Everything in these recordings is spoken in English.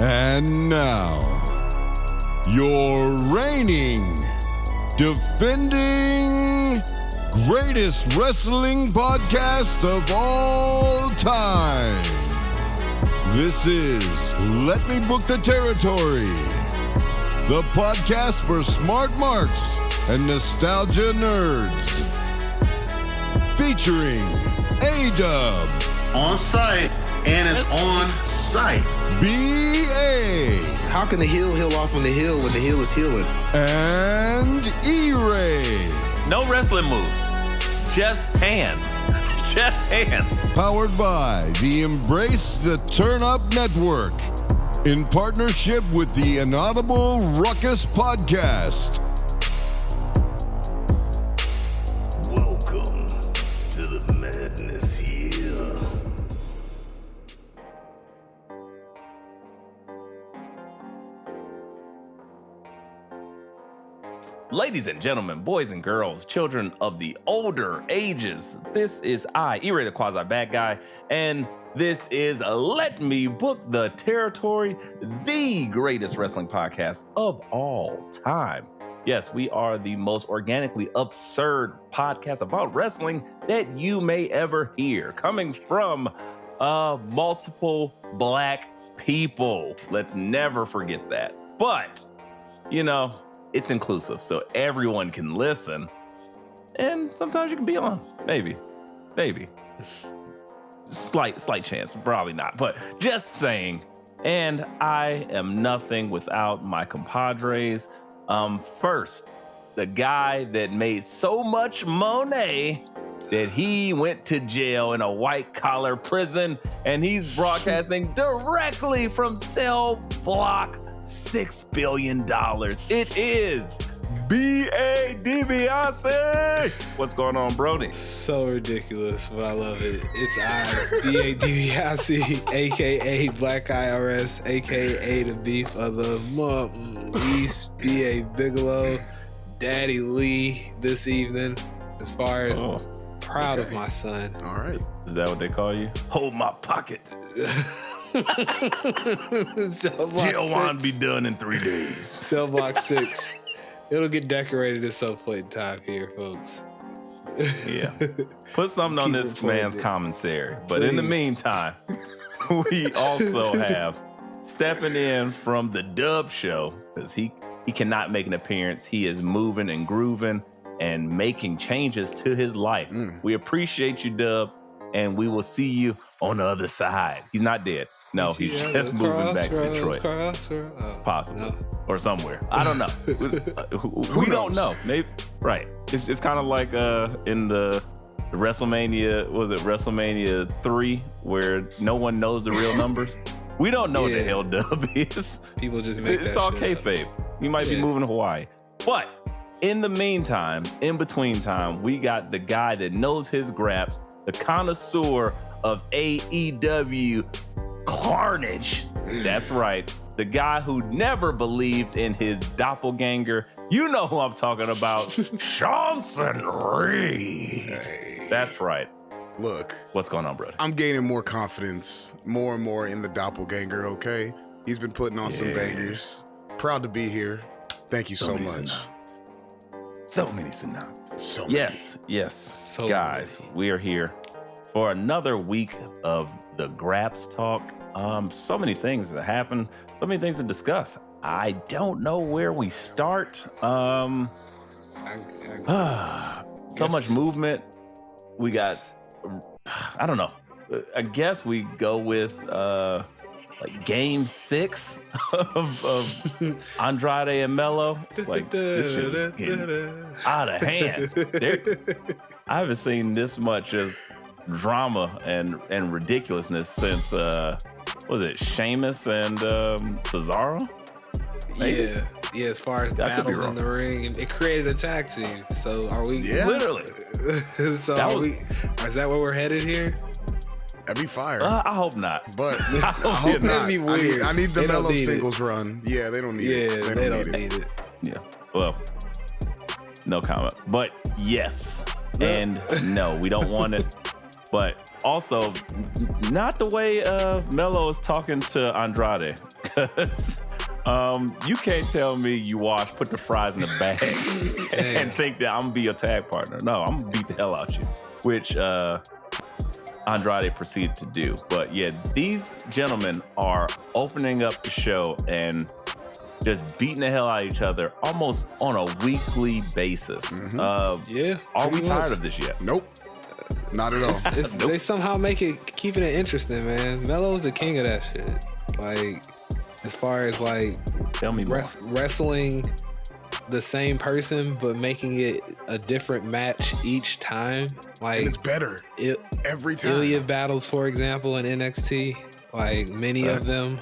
And now, your reigning, defending, greatest wrestling podcast of all time. This is Let Me Book the Territory, the podcast for smart marks and nostalgia nerds. Featuring A-Dub. On site, and it's on site. B.A. How can the heel heal off on the heel when the heel is healing? And E-Ray. No wrestling moves. Just hands. Just hands. Powered by the Embrace the Turn Up Network. In partnership with the Inaudible Ruckus Podcast. Welcome to the madness here. Ladies and gentlemen, boys and girls, children of the older ages, this is I, E-Ray the Quasi Bad Guy, and this is Let Me Book the Territory, the greatest wrestling podcast of all time. Yes, we are the most organically absurd podcast about wrestling that you may ever hear, coming from multiple black people. Let's never forget that. But, you know, it's inclusive, so everyone can listen. And sometimes you can be on. Maybe. Slight chance, probably not, but just saying. And I am nothing without my compadres. First, the guy that made so much money that he went to jail in a white-collar prison, and he's broadcasting directly from cell block $6 billion. It is B.A. DiBiase. What's going on, Brody? So ridiculous, but I love it. It's I, B.A. DiBiase, a.k.a. Black IRS, a.k.a. the beef of the month, East B.A. Bigelow, Daddy Lee this evening, as far as proud of my son. All right. Is that what they call you? Hold my pocket. Jail won't be done in 3 days. Cell block 6. It'll get decorated at some point in time here, folks. Yeah. Put something on this man's commissary. But in the meantime, we also have stepping in from the Dub Show, because he cannot make an appearance. He is moving and grooving and making changes to his life. We appreciate you, Dub, and we will see you on the other side. He's not dead. No, he's just moving back to Detroit. Possibly. No. Or somewhere. I don't know. We don't know. Maybe, right. It's kind of like in the WrestleMania, was it WrestleMania 3, where no one knows the real numbers? We don't know what the hell Dub is. People just make it's all kayfabe. He might be moving to Hawaii. But in the meantime, in between time, we got the guy that knows his graps, the connoisseur of AEW carnage. That's right. The guy who never believed in his doppelganger. You know who I'm talking about. Johnson Reed. Hey. That's right. Look. What's going on, brother? I'm gaining more confidence, more and more in the doppelganger, okay? He's been putting on some bangers. Proud to be here. Thank you so much. So many tsunamis. So yes. So guys, many. We are here for another week of the Graps Talk. So many things that happen, so many things to discuss. I don't know where we start. So much movement. We got, I don't know. I guess we go with like game 6 of Andrade and Melo. Like, this shit is getting out of hand. I haven't seen this much as drama and ridiculousness since was it Sheamus and Cesaro? Maybe? Yeah, as far as battles in the ring, it created a tag team. So are we literally? So is that where we're headed here? That'd be fire. I hope not. But I hope not. Be weird. I need the Melo singles run. Yeah, they don't need it. They don't need it. Yeah. Well, no comment. But yes. And no, we don't want it. But also, not the way Melo is talking to Andrade. because you can't tell me you put the fries in the bag and think that I'm gonna be your tag partner. No, I'm gonna beat the hell out you, which Andrade proceeded to do. But yeah, these gentlemen are opening up the show and just beating the hell out of each other almost on a weekly basis. Are we tired of this yet? Nope. Not at all. They somehow keeping it interesting, man. Melo's the king of that shit. Like, as far as like, tell me wrestling the same person but making it a different match each time. Like, and it's better every time. Ilya battles, for example, in NXT, like many of them,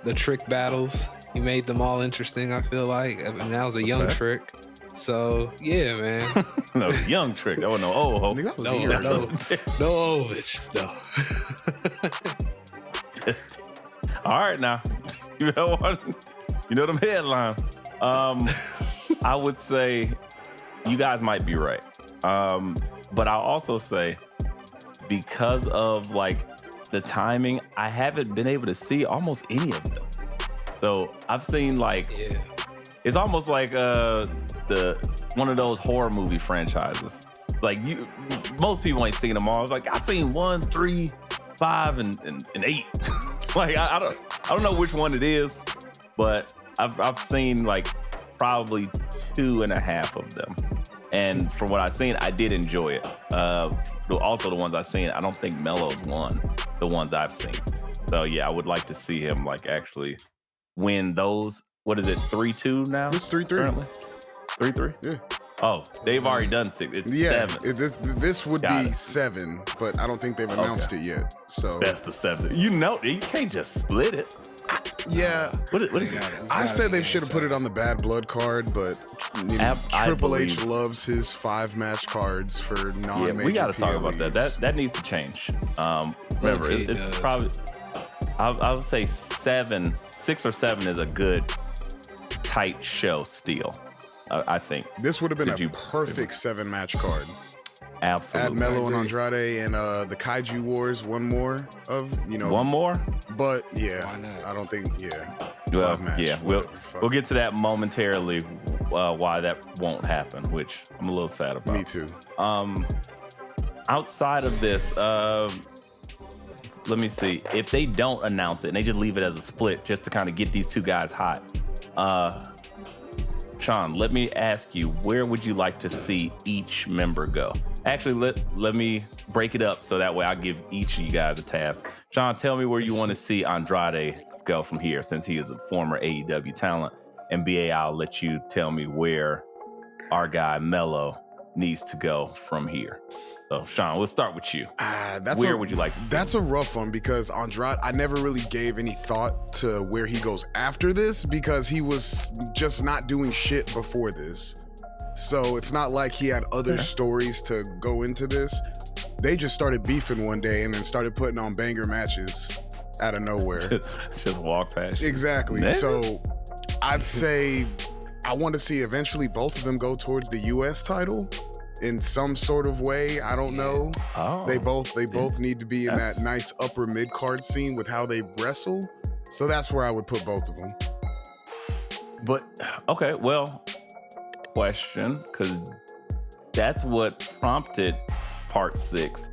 the Trick battles, he made them all interesting. I feel like, and that was a young Trick. So yeah, man. No, young Trick. That wasn't no old hope. No old bitches though. All right, now you know what? You know them headlines. I would say you guys might be right, but I'll also say because of like the timing, I haven't been able to see almost any of them. So I've seen like it's almost like one of those horror movie franchises. It's like most people ain't seen them all. It's like I seen 1, 3, 5, and 8. Like I don't know which one it is, but I've seen like probably 2.5 of them. And from what I've seen, I did enjoy it. Also the ones I've seen, I don't think Melo's won the ones I've seen. So yeah, I would like to see him like actually win those. What is it, 3-2 now? It's 3-3. Currently? 3-3? Yeah. Oh, they've already done 6. It's 7. This would be 7, but I don't think they've announced it yet. So that's the 7. You know, you can't just split it. What is it? I said they should have put it on the Bad Blood card, but you know, Triple H loves his 5-match cards for non-major. Yeah, we got to talk about that. That needs to change. Remember, it's probably I would say 6 or 7 is a good tight show still. I think this would have been a perfect 7-match card. Absolutely. Add Melo and Andrade and the Kaiju Wars. One more. But yeah, I don't think. Well, 5-match, yeah, we'll get to that momentarily. Why that won't happen, which I'm a little sad about. Me too. Outside of this, let me see. If they don't announce it and they just leave it as a split, just to kind of get these two guys hot. Sean, let me ask you, where would you like to see each member go? Actually, let me break it up so that way I'll give each of you guys a task. Sean, tell me where you want to see Andrade go from here, since he is a former AEW talent. And BA, I'll let you tell me where our guy Melo needs to go from here. So, Sean, we'll start with you. Where would you like to see? That's a rough one because Andrade, I never really gave any thought to where he goes after this because he was just not doing shit before this. So it's not like he had other stories to go into this. They just started beefing one day and then started putting on banger matches out of nowhere. Just walk past you. Exactly. Never. So I'd say I want to see eventually both of them go towards the US title in some sort of way. I don't know. Oh, they both need to be in that nice upper mid card scene with how they wrestle. So that's where I would put both of them. But okay, well, question, because that's what prompted part 6.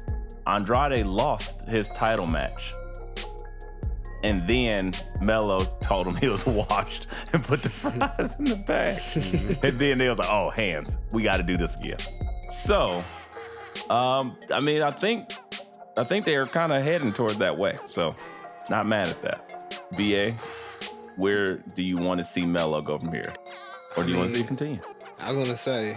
Andrade lost his title match. And then Melo told him he was washed and put the fries in the bag. And then they was like, oh, hands, we got to do this again. So, I mean, I think they are kind of heading toward that way. So, not mad at that. BA, where do you want to see Melo go from here? Or do you want to see it continue? I was going to say,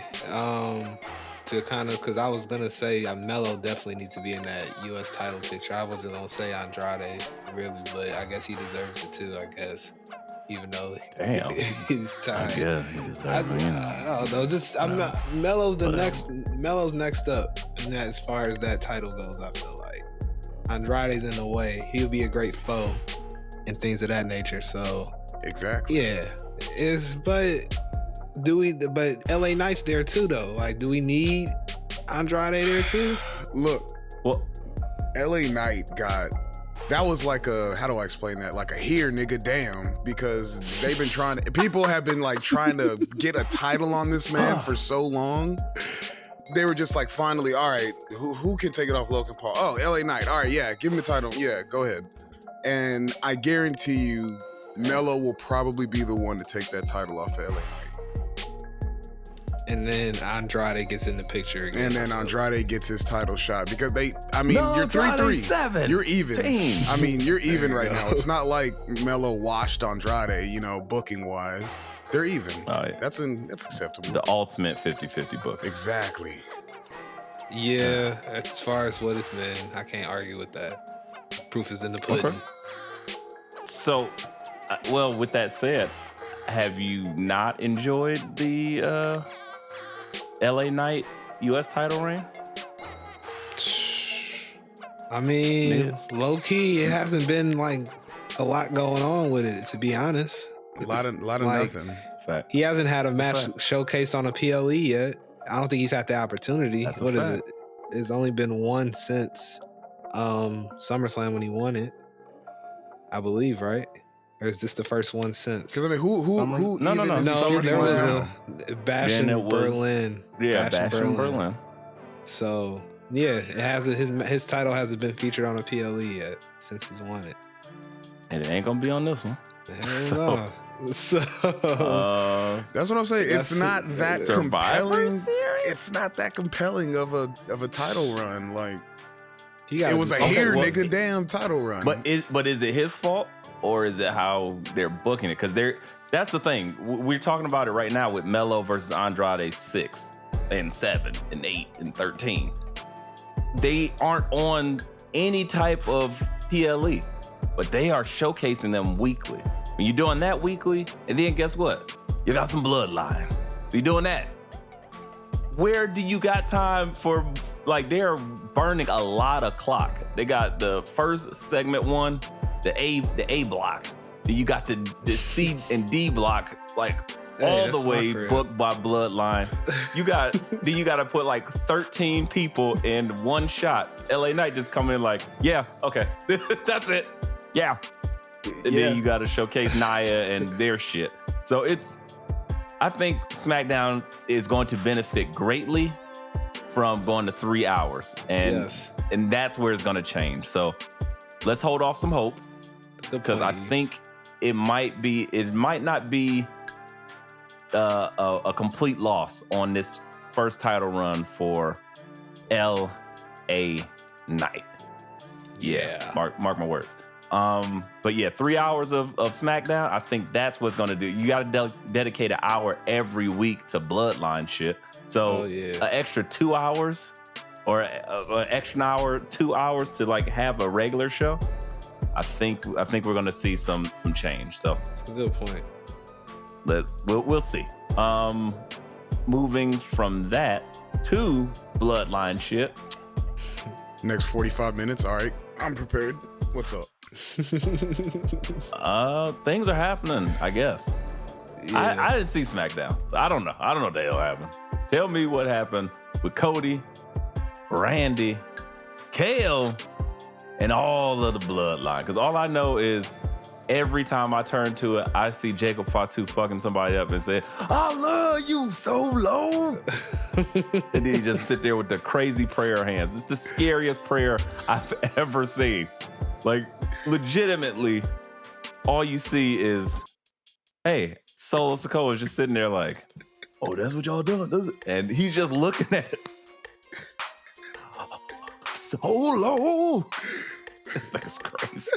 because I was going to say Melo definitely needs to be in that U.S. title picture. I wasn't going to say Andrade, really, but I guess he deserves it too, I guess. Even though he's tied. Yeah, he deserves it. I don't know. Melo's next up, and as far as that title goes, I feel like Andrade's in the way. He'll be a great foe and things of that nature. So exactly. Yeah, but LA Knight's there too, though. Like, do we need Andrade there too? Look, well, LA Knight got that was like a, how do I explain that? Like a here nigga damn, because they've been people have been like trying to get a title on this man for so long. They were just like, finally, all right, who can take it off Logan Paul? Oh, LA Knight. All right, yeah, give him the title. Yeah, go ahead. And I guarantee you, Melo will probably be the one to take that title off of LA Knight. And then Andrade gets in the picture again. And then Andrade gets his title shot because you're 3-3. You're even. Team. I mean, you're even right now. It's not like Melo washed Andrade, booking wise. They're even. Oh, yeah. That's acceptable. The ultimate 50-50 book. Exactly. Yeah, as far as what it's been, I can't argue with that. Proof is in the pudding. Okay. So, well, with that said, have you not enjoyed the LA Knight U.S. title reign? I mean, low key, it hasn't been like a lot going on with it, to be honest. A lot of like, nothing. That's a fact. He hasn't had a match showcase on a PLE yet. I don't think he's had the opportunity. That's what a is fact. it? It's only been one since SummerSlam when he won it, I believe, right? Or is this the first one since? Because I mean, who? No. No, there was a Bash in Then it was- Berlin. Yeah, Bash in Berlin. So yeah, it hasn't. His title hasn't been featured on a PLE yet since he's won it. And it ain't gonna be on this one. Hell no. So That's what I'm saying. It's not that Survivor compelling. Series? It's not that compelling of a title run. Like it was a nigga damn title run. But is it his fault or is it how they're booking it? Because that's the thing. We're talking about it right now with Melo versus Andrade 6 and 7 and 8 and 13. They aren't on any type of PLE, but they are showcasing them weekly. When you're doing that weekly, and then guess what? You got some bloodline. So you're doing that. Where do you got time for, like, they're burning a lot of clock. They got the first segment one, the A block. Then you got the C and D block, like all the way booked by bloodline. You got to put like 13 people in one shot. LA Knight just come in like, yeah, okay, that's it. Yeah. And then you got to showcase Nia and their shit. So I think SmackDown is going to benefit greatly from going to 3 hours. And that's where it's going to change. So let's hold off some hope because I think it might not be a complete loss on this first title run for LA Knight. Yeah. Mark my words. But yeah, 3 hours of SmackDown, I think that's what's going to do. You got to dedicate an hour every week to Bloodline shit. So an extra 2 hours or an extra hour, 2 hours to like have a regular show. I think we're going to see some change. So that's a good point. We'll see. Moving from that to Bloodline shit. Next 45 minutes. All right, I'm prepared. What's up? Things are happening, I guess. Yeah. I didn't see SmackDown. I don't know what the hell happened. Tell me what happened with Cody, Randy, KO, and all of the bloodline. Because all I know is every time I turn to it, I see Jacob Fatu fucking somebody up and say, I love you so low. And then he just sit there with the crazy prayer hands. It's the scariest prayer I've ever seen. Like, legitimately, all you see is, hey, Solo Sikoa is just sitting there like, oh, that's what y'all doing, does it? And he's just looking at it. Solo! It's crazy.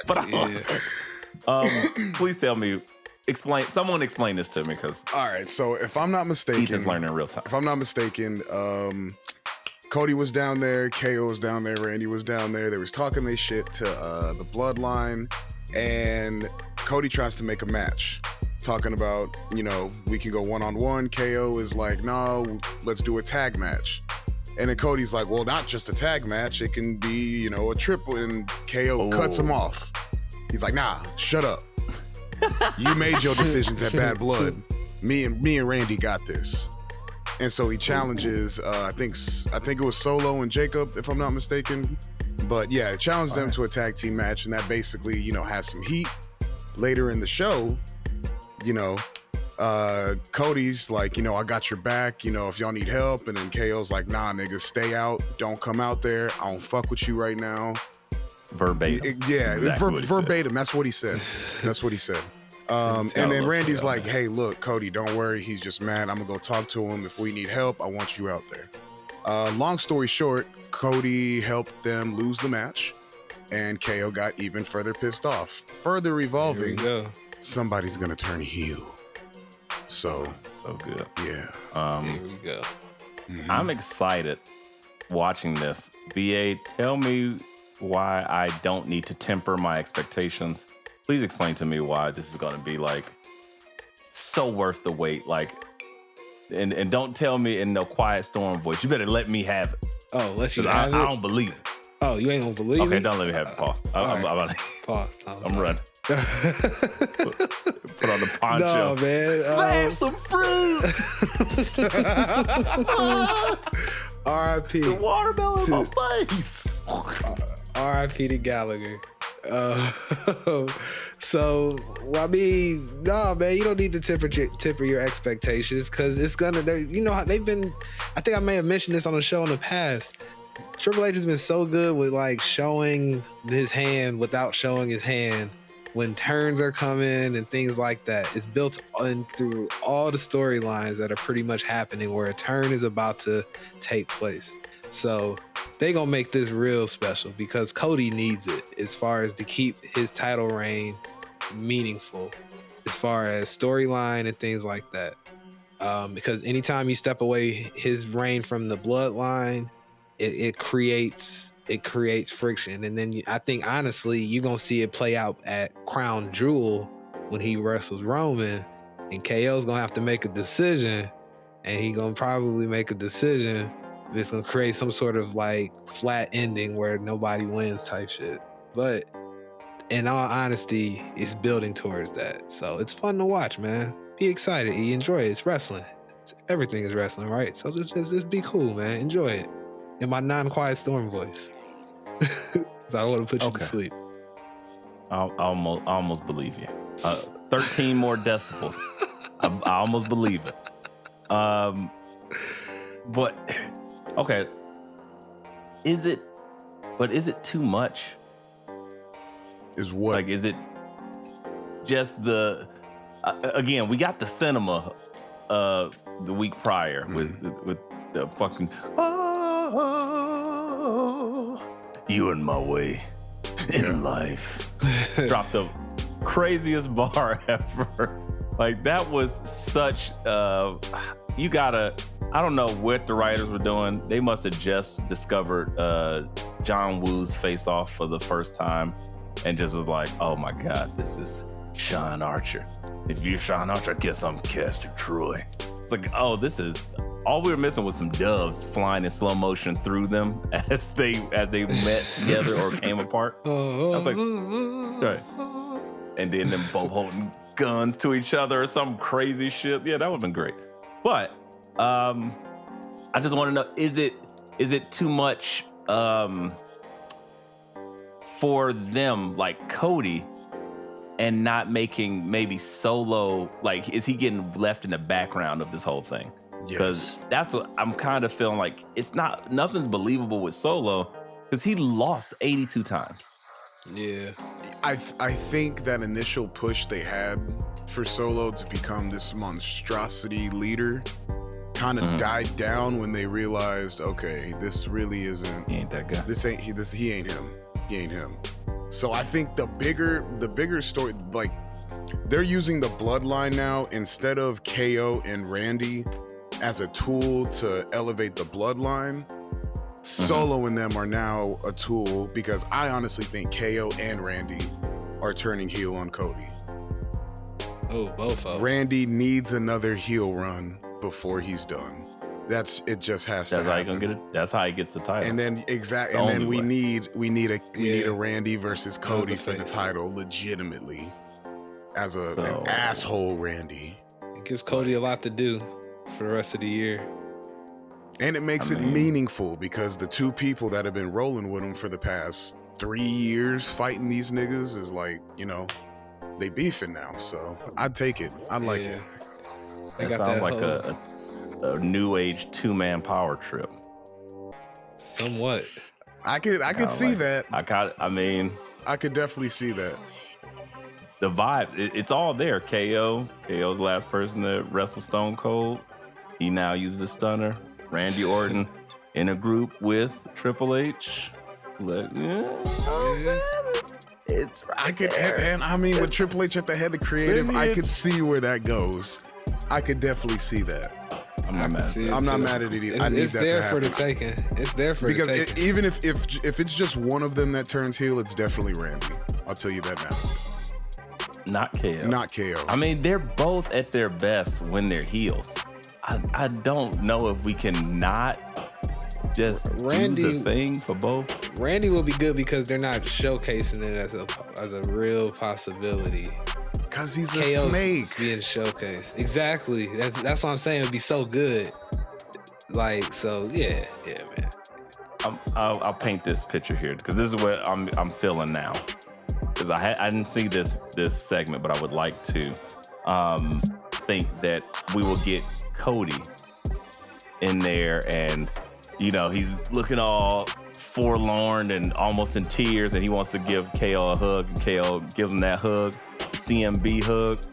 But I love it. Please tell me, someone explain this to me, because all right, so if I'm not mistaken, Ethan's learning in real time. If I'm not mistaken, Cody was down there, KO was down there, Randy was down there. They was talking they shit to the Bloodline, and Cody tries to make a match, talking about, we can go one-on-one. KO is like, no, let's do a tag match. And then Cody's like, well, not just a tag match, it can be, a triple, and KO cuts him off. He's like, nah, shut up. You made your decisions at Bad Blood. Me and Randy got this. And so he challenges, I think it was Solo and Jacob, if I'm not mistaken. But yeah, it challenged them to a tag team match, and that basically, has some heat. Later in the show, Cody's like, I got your back, if y'all need help. And then KO's like, nah, nigga, stay out. Don't come out there. I don't fuck with you right now. Verbatim. Verbatim. That's what he said. And then Randy's like, hey, look, Cody, don't worry. He's just mad. I'm going to go talk to him. If we need help, I want you out there. Long story short, Cody helped them lose the match, and KO got even further pissed off. Further evolving, somebody's going to turn heel. So good. Yeah. Here we go. Mm-hmm. I'm excited watching this. BA, tell me why I don't need to temper my expectations. Please explain to me why this is going to be like so worth the wait. Like, and don't tell me in no Quiet Storm voice. You better let me have it. Oh, let you have it? I don't believe it. Oh, you ain't gonna believe it? Okay, don't let me have it, Paul. Pause. I'm running. Put on the poncho. No, man. Smash some fruit. R.I.P. The watermelon in my face. R.I.P. to Gallagher. So, I mean, no, man, you don't need to temper your expectations, because it's gonna, how they've been, I think I may have mentioned this on a show in the past. Triple H has been so good with like showing his hand without showing his hand when turns are coming and things like that. It's built in through all the storylines that are pretty much happening where a turn is about to take place. So they gonna make this real special because Cody needs it as far as to keep his title reign meaningful, as far as storyline and things like that. Because anytime you step away his reign from the bloodline, it creates friction. And then I think honestly you're gonna see it play out at Crown Jewel when he wrestles Roman, and KO's gonna have to make a decision, and he gonna probably make a decision that's gonna create some sort of like flat ending where nobody wins type shit. But in all honesty, it's building towards that. So it's fun to watch, man. Be excited. You enjoy it. It's wrestling. Everything is wrestling, right? So just be cool, man. Enjoy it. In my non-Quiet Storm voice. So I want to put you to sleep. I almost believe you. 13 more decibels. I almost believe it. But okay. Is it too much? Is what? Like, is it just the again, we got the cinema the week prior with the fucking you in my way in life. Dropped the craziest bar ever. Like, that was such you gotta, I don't know what the writers were doing. They must have just discovered John Woo's Face Off for the first time and just was like, oh my God, this is Sean Archer. If you're Sean Archer, I guess I'm Castor Troy. It's like, oh, this is, all we were missing was some doves flying in slow motion through them as they met together or came apart. I was like, right. And then them both holding guns to each other or some crazy shit. Yeah, that would have been great. But I just want to know, is it too much for them, like Cody, and not making maybe Solo, like, is he getting left in the background of this whole thing? Because that's what I'm kind of feeling like. Nothing's believable with Solo because he lost 82 times. Yeah. I think that initial push they had for Solo to become this monstrosity leader kind of died down when they realized, okay, this really isn't. He ain't that guy. He ain't him. He ain't him. So I think the bigger story, like, they're using the bloodline now instead of KO and Randy as a tool to elevate the bloodline. Solo and them are now a tool, because I honestly think KO and Randy are turning heel on Cody. Oh, both of them. Randy needs another heel run before he's done. It just has to happen. How you gonna get it. That's how he gets the title. And then we need a Randy versus Cody for the title legitimately, as an asshole Randy. It gives Cody a lot to do for the rest of the year. And it makes it meaningful because the two people that have been rolling with him for the past 3 years fighting these niggas is like, you know, they beefing now. So I'd take it. I like it. That sounds like a new age 2-man power trip. Somewhat. I could see that. I could definitely see that. The vibe, it's all there. KO's the last person to wrestle Stone Cold. He now uses the stunner. Randy Orton in a group with Triple H. Like, it's right. I could, and I mean, with Triple H at the head of creative, I could see where that goes. I could definitely see that. I'm not mad. I'm not mad at it either. I need that to happen. It's there for the taking. It's there for the taking. Because even if it's just one of them that turns heel, it's definitely Randy. I'll tell you that now. Not KO. Not KO. I mean, they're both at their best when they're heels. I don't know if we can not just do the thing for both. Randy will be good because they're not showcasing it as a real possibility. Because he's a KO's snake being showcased. Exactly. That's what I'm saying. It'd be so good. Like, so yeah, man. I'll paint this picture here because this is what I'm feeling now. Because I didn't see this segment, but I would like to think that we will get Cody in there, and you know he's looking all forlorn and almost in tears, and he wants to give KO a hug, and KO gives him that hug, CMB hug,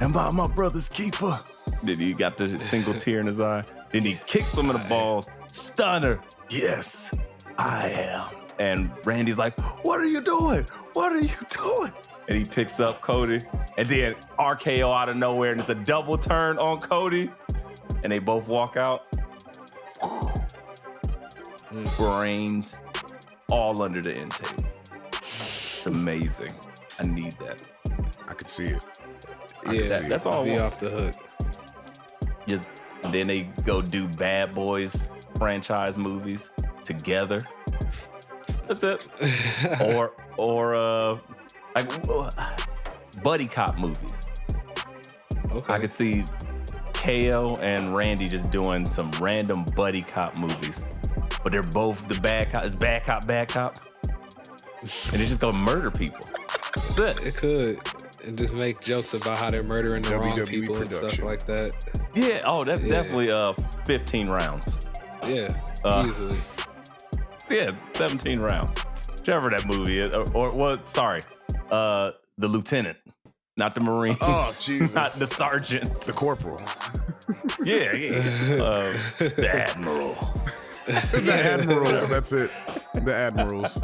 and my brother's keeper. Then he got the single tear in his eye. Then he kicks him in the balls. Stunner. Yes, I am. And Randy's like, what are you doing? What are you doing? And he picks up Cody. And then RKO out of nowhere. And it's a double turn on Cody. And they both walk out. Brains all under the end table. It's amazing. I need that. I could see it. That's all. Be off the hook. Just then they go do Bad Boys franchise movies together. That's it. or like buddy cop movies. Okay. I could see KO and Randy just doing some random buddy cop movies, but they're both the bad cop. It's bad cop, and they just go murder people. That's it. It could. And just make jokes about how they're murdering the wrong people and stuff like that. Yeah. Oh, that's definitely 15 rounds. Yeah. Easily. Yeah, 17 rounds. Whichever that movie is. The lieutenant, not the Marine. Oh, Jesus. Not the sergeant. The corporal. Yeah. The admiral. The admirals, that's it. The admirals.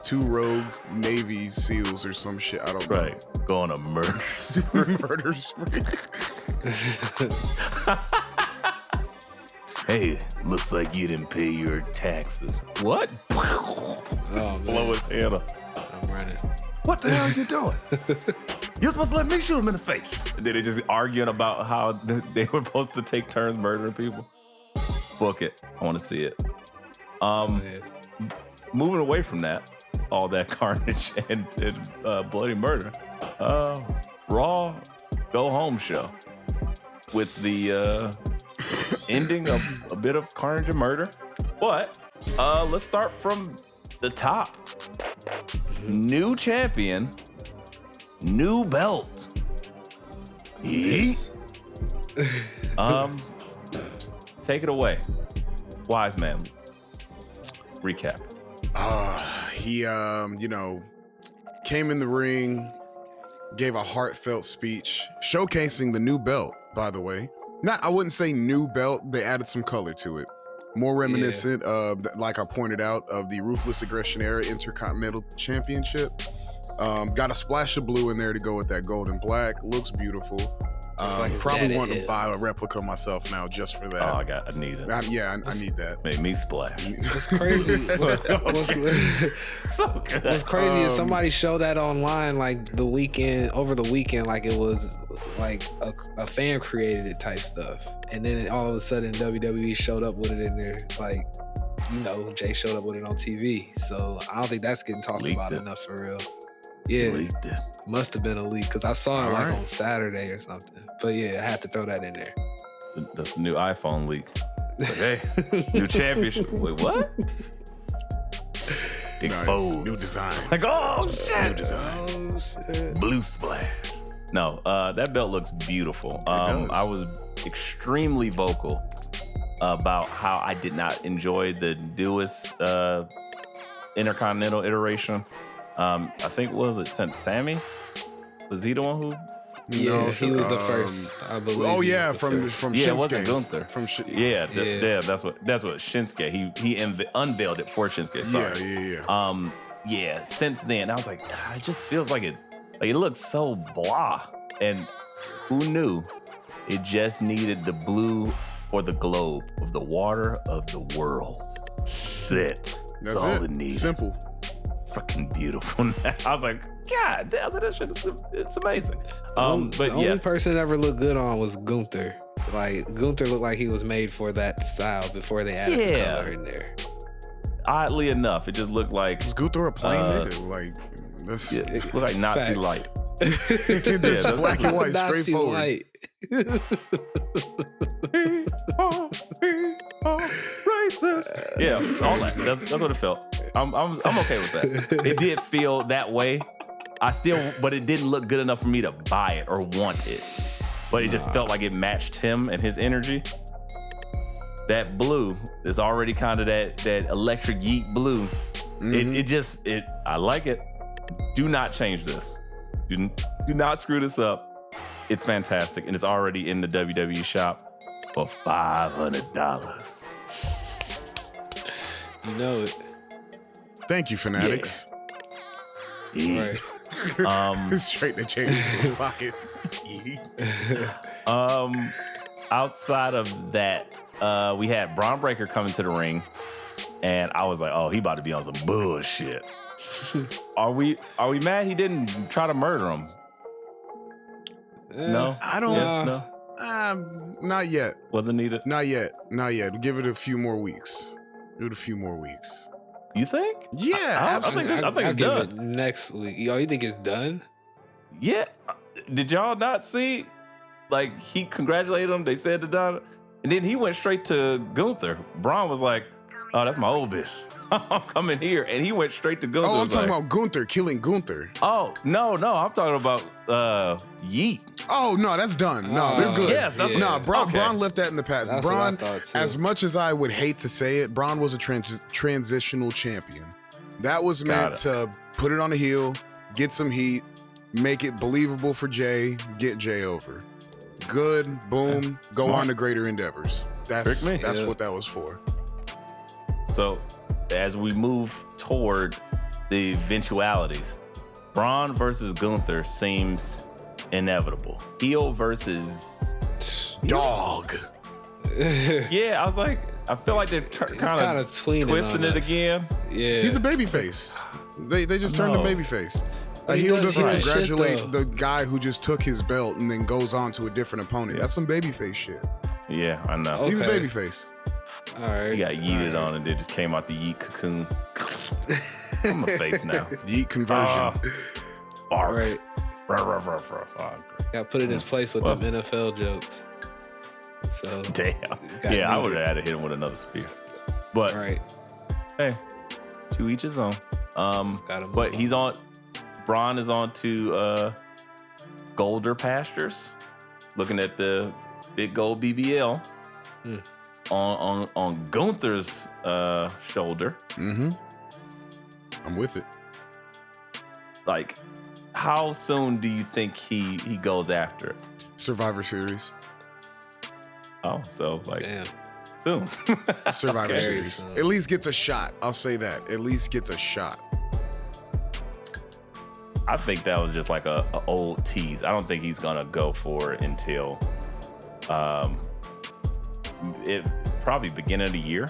2 rogue Navy SEALs or some shit. I don't know. Right. Going to murder. Murder spree. Hey, looks like you didn't pay your taxes. What? Oh, man. Blow his head up. I'm running. What the hell are you doing? You're supposed to let me shoot him in the face. And then they just arguing about how they were supposed to take turns murdering people. Book it. I want to see it. Moving away from that, all that carnage and bloody murder. Raw Go Home show with the ending of a bit of carnage and murder. But let's start from the top. New champion, new belt. Yes. Take it away, wise man. Recap. He came in the ring, gave a heartfelt speech showcasing the new belt, by the way. I wouldn't say new belt, they added some color to it. More reminiscent of, like I pointed out, of the Ruthless Aggression Era Intercontinental Championship. Got a splash of blue in there to go with that gold and black. Looks beautiful. Probably want to buy a replica myself now just for that. Oh, I need it. I need that. Made me splash. It's crazy. So good. What's crazy is somebody showed that online like over the weekend, like it was like a fan created it type stuff. And then all of a sudden WWE showed up with it in there. Like, Jay showed up with it on TV. So I don't think that's getting talked about enough for real. Yeah, leaked it. Must have been a leak because I saw it on Saturday or something. But yeah, I had to throw that in there. That's the new iPhone leak. Like, hey, new championship. Wait, what? Big foes. New design. Like, oh shit. New design. Oh shit. Blue splash. No, that belt looks beautiful. I was extremely vocal about how I did not enjoy the newest Intercontinental iteration. I think, was it since Sammy? Was he the one who? Yeah, No, he was the first, I believe. Oh yeah, from Yeah, Shinsuke. it wasn't Gunther. From Yeah, that's what Shinsuke. He unveiled it for Shinsuke. Sorry. Yeah. Since then, I was like, it just feels like it looks so blah. And who knew? It just needed the blue for the globe of the water of the world. That's it. That's all it needs. Simple. Fucking beautiful. I was like, God damn, that shit it's amazing. But the only yes, person that ever looked good on was Gunther. Like Gunther looked like he was made for that style before they added the color in there. Oddly enough, it just looked like Is Gunther a plain nigga? Like that's it looked like Nazi Facts. light. just black and white, Nazi straightforward. white. Racist. Yeah, all that. That's what it felt. I'm okay with that. It did feel that way. But it didn't look good enough for me to buy it or want it. But it just felt like it matched him and his energy. That blue is already kind of that electric yeet blue. Mm-hmm. I like it. Do not change this. Do not screw this up. It's fantastic, and it's already in the WWE shop for $500. You know it. Thank you, fanatics. Yeah. Right. Straight to James' pocket. Outside of that, we had Braun Breaker coming to the ring, and I was like, "Oh, he about to be on some bullshit." Are we mad he didn't try to murder him? No, I don't. Yes, no. Not yet. Wasn't needed. Not yet. Give it a few more weeks. You think? Yeah, I think I'll it's give done. it next week. Yo, you think it's done? Yeah. Did y'all not see? Like, he congratulated him. They said to Don, and then he went straight to Gunther. Braun was like, "Oh, that's my old bitch. I'm coming here," and he went straight to Gunther. Oh, I'm talking about Gunther killing Gunther. Oh no, I'm talking about Yeet. Oh no, that's done. No, they're good. Yes, that's Braun left that in the past. That's Braun, what I thought, too. as much as I would hate to say it, Braun was a transitional champion. That was meant to put it on the heel, get some heat, make it believable for Jay, get Jay over. Good, boom, go Smart. on to greater endeavors. That's Yeah. what that was for. So as we move toward the eventualities, Braun versus Gunther seems inevitable. Heel versus Dog. yeah. I was like, I feel like they're kind of tweening twisting on it us. again. Yeah. He's a babyface. They just turned him No. babyface. A He heel does doesn't shit, congratulate though. the guy who just took his belt and then goes on to a different opponent. Yeah. That's some babyface shit. Yeah, I know. Oh. He's a Okay. babyface. All right. He got yeeted on and then just came out the yeet cocoon. I'm a face now. Yeet conversion. All right. Bark. Got to put it in his place with them NFL jokes. So, Damn. Got Yeah, I needed. would have had to hit him with another spear. But all right. hey, to each his own. Gotta move But on. he's on. Braun is on to Golder pastures, looking at the big gold BBL on Gunther's shoulder. Mm-hmm. I'm with it. Like, how soon do you think he goes after it? Survivor Series. Oh, so like Damn. soon. Survivor Okay. Series. Soon. At least gets a shot. I'll say that. At least gets a shot. I think that was just like a old tease. I don't think he's gonna go for it until it probably beginning of the year.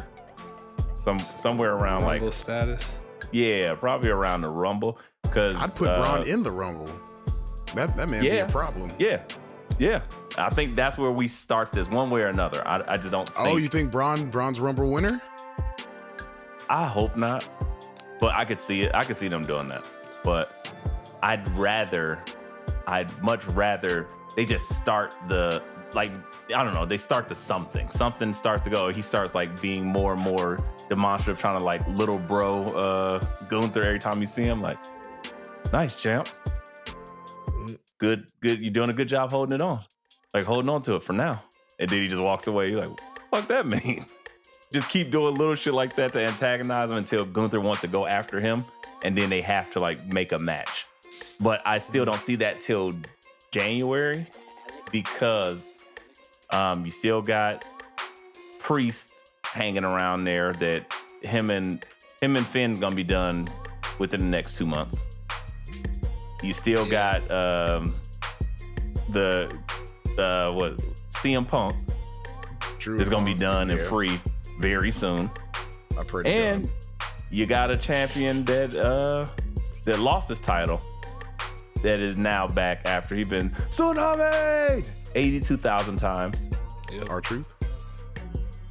Somewhere around Rumble like status. yeah, probably around the Rumble. Cause I'd put Braun in the Rumble. That man be yeah. a problem. Yeah. I think that's where we start this one way or another. I just don't think. Oh, you think Braun's Rumble winner? I hope not. But I could see it. I could see them doing that. But I'd much rather they just start the, like, I don't know, they start the something starts to go. He starts like being more and more demonstrative, trying to like little bro Gunther every time you see him. Like, nice, champ. Good. You're doing a good job holding it on. Like, holding on to it for now. And then he just walks away. You're like, fuck that mean? Just keep doing little shit like that to antagonize him until Gunther wants to go after him. And then they have to like make a match. But I still don't see that till January, because you still got Priest hanging around there that him and Finn gonna be done within the next 2 months. You still got CM Punk is gonna be done and free very soon. And you got a champion that lost his title that is now back after he's been Tsunami 82,000 times. R-Truth?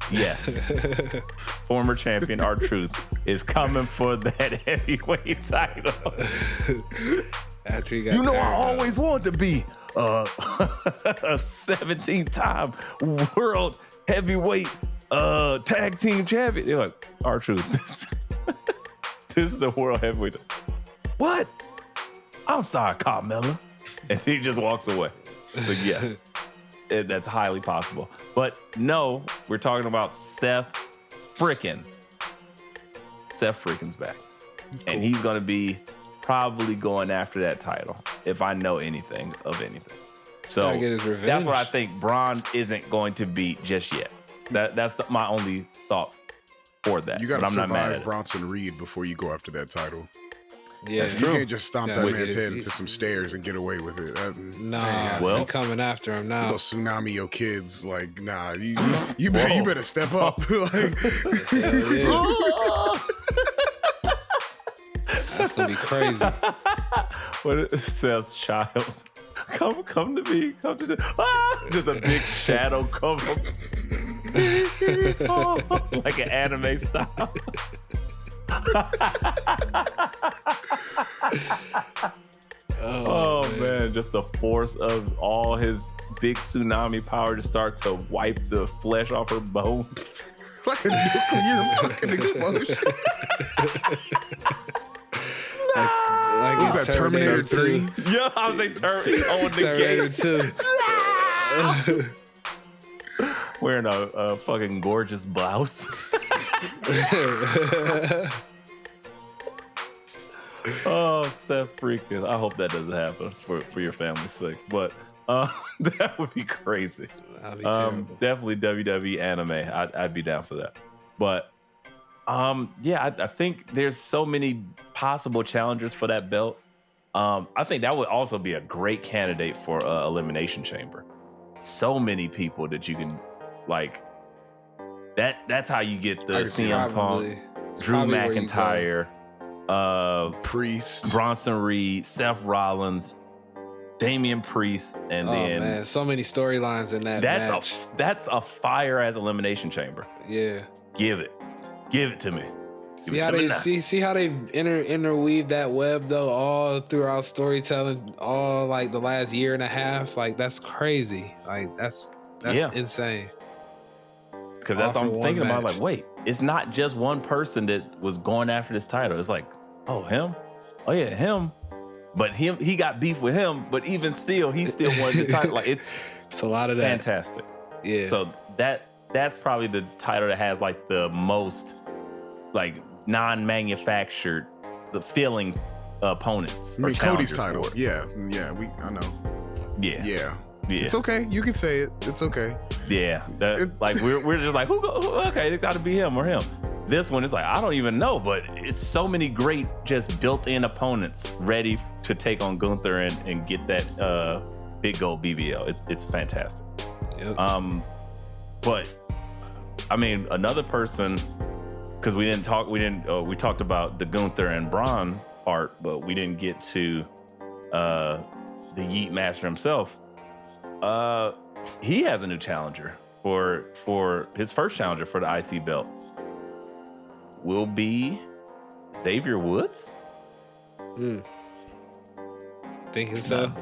Yes. Former champion R-Truth is coming for that heavyweight title. After he got I always wanted to be a 17-time world heavyweight tag team champion. They're like, R-Truth, this is the world heavyweight. What? I'm sorry, Carmella. And he just walks away. But yes, that's highly possible. But no, we're talking about Seth Frickin'. Seth Frickin's back. And he's going to be probably going after that title, if I know anything of anything. So that's what I think Braun isn't going to beat just yet. That's my only thought for that. You got to I'm not mad at survive Bronson Reed before you go after that title. Yeah, you can't just stomp that man's head into some stairs and get away with it. Well, coming after him now. Go tsunami your kids. Like, nah, you better step up. Like, that's gonna be crazy. What is Seth Childs? Come to me. Come to the just a big shadow come from like an anime style. Oh man, just the force of all his big tsunami power to start to wipe the flesh off her bones. Like a nuclear fucking explosion. Like was that Terminator 3? Yeah, I was like Terminator 2. Wearing a fucking gorgeous blouse. Oh, Seth Freakin'. I hope that doesn't happen for your family's sake. But that would be crazy. That'd be terrible. Definitely WWE anime. I'd be down for that. But yeah, I think there's so many possible challengers for that belt. I think that would also be a great candidate for Elimination Chamber. So many people that you can like. That's how you get the CM Punk, Drew McIntyre, Priest, Bronson Reed, Seth Rollins, Damian Priest, and then man, so many storylines in that match. That's a fire as Elimination Chamber. Yeah, give it to me. See how they interweave that web though, all throughout storytelling, all like the last year and a half. Like that's crazy. Like that's insane. Because that's what I'm thinking about. Like, wait, it's not just one person that was going after this title. It's like, oh, him? Oh, yeah, him. But he got beef with him. But even still, he still wanted the title. Like, it's a lot of that. Fantastic. Yeah. So that's probably the title that has like the most like non-manufactured, the feeling opponents. I mean, Cody's title. Yeah, I know. Yeah. It's okay. You can say it. It's okay. Yeah, like we're just like, okay, it got to be him or him. This one is like, I don't even know, but it's so many great just built-in opponents ready to take on Gunther and get that big gold BBL. It's fantastic. Yep. But I mean, another person, because we talked about the Gunther and Braun part, but we didn't get to the Yeet Master himself. He has a new challenger for his first challenger for the IC belt. Will be Xavier Woods. Thinking so.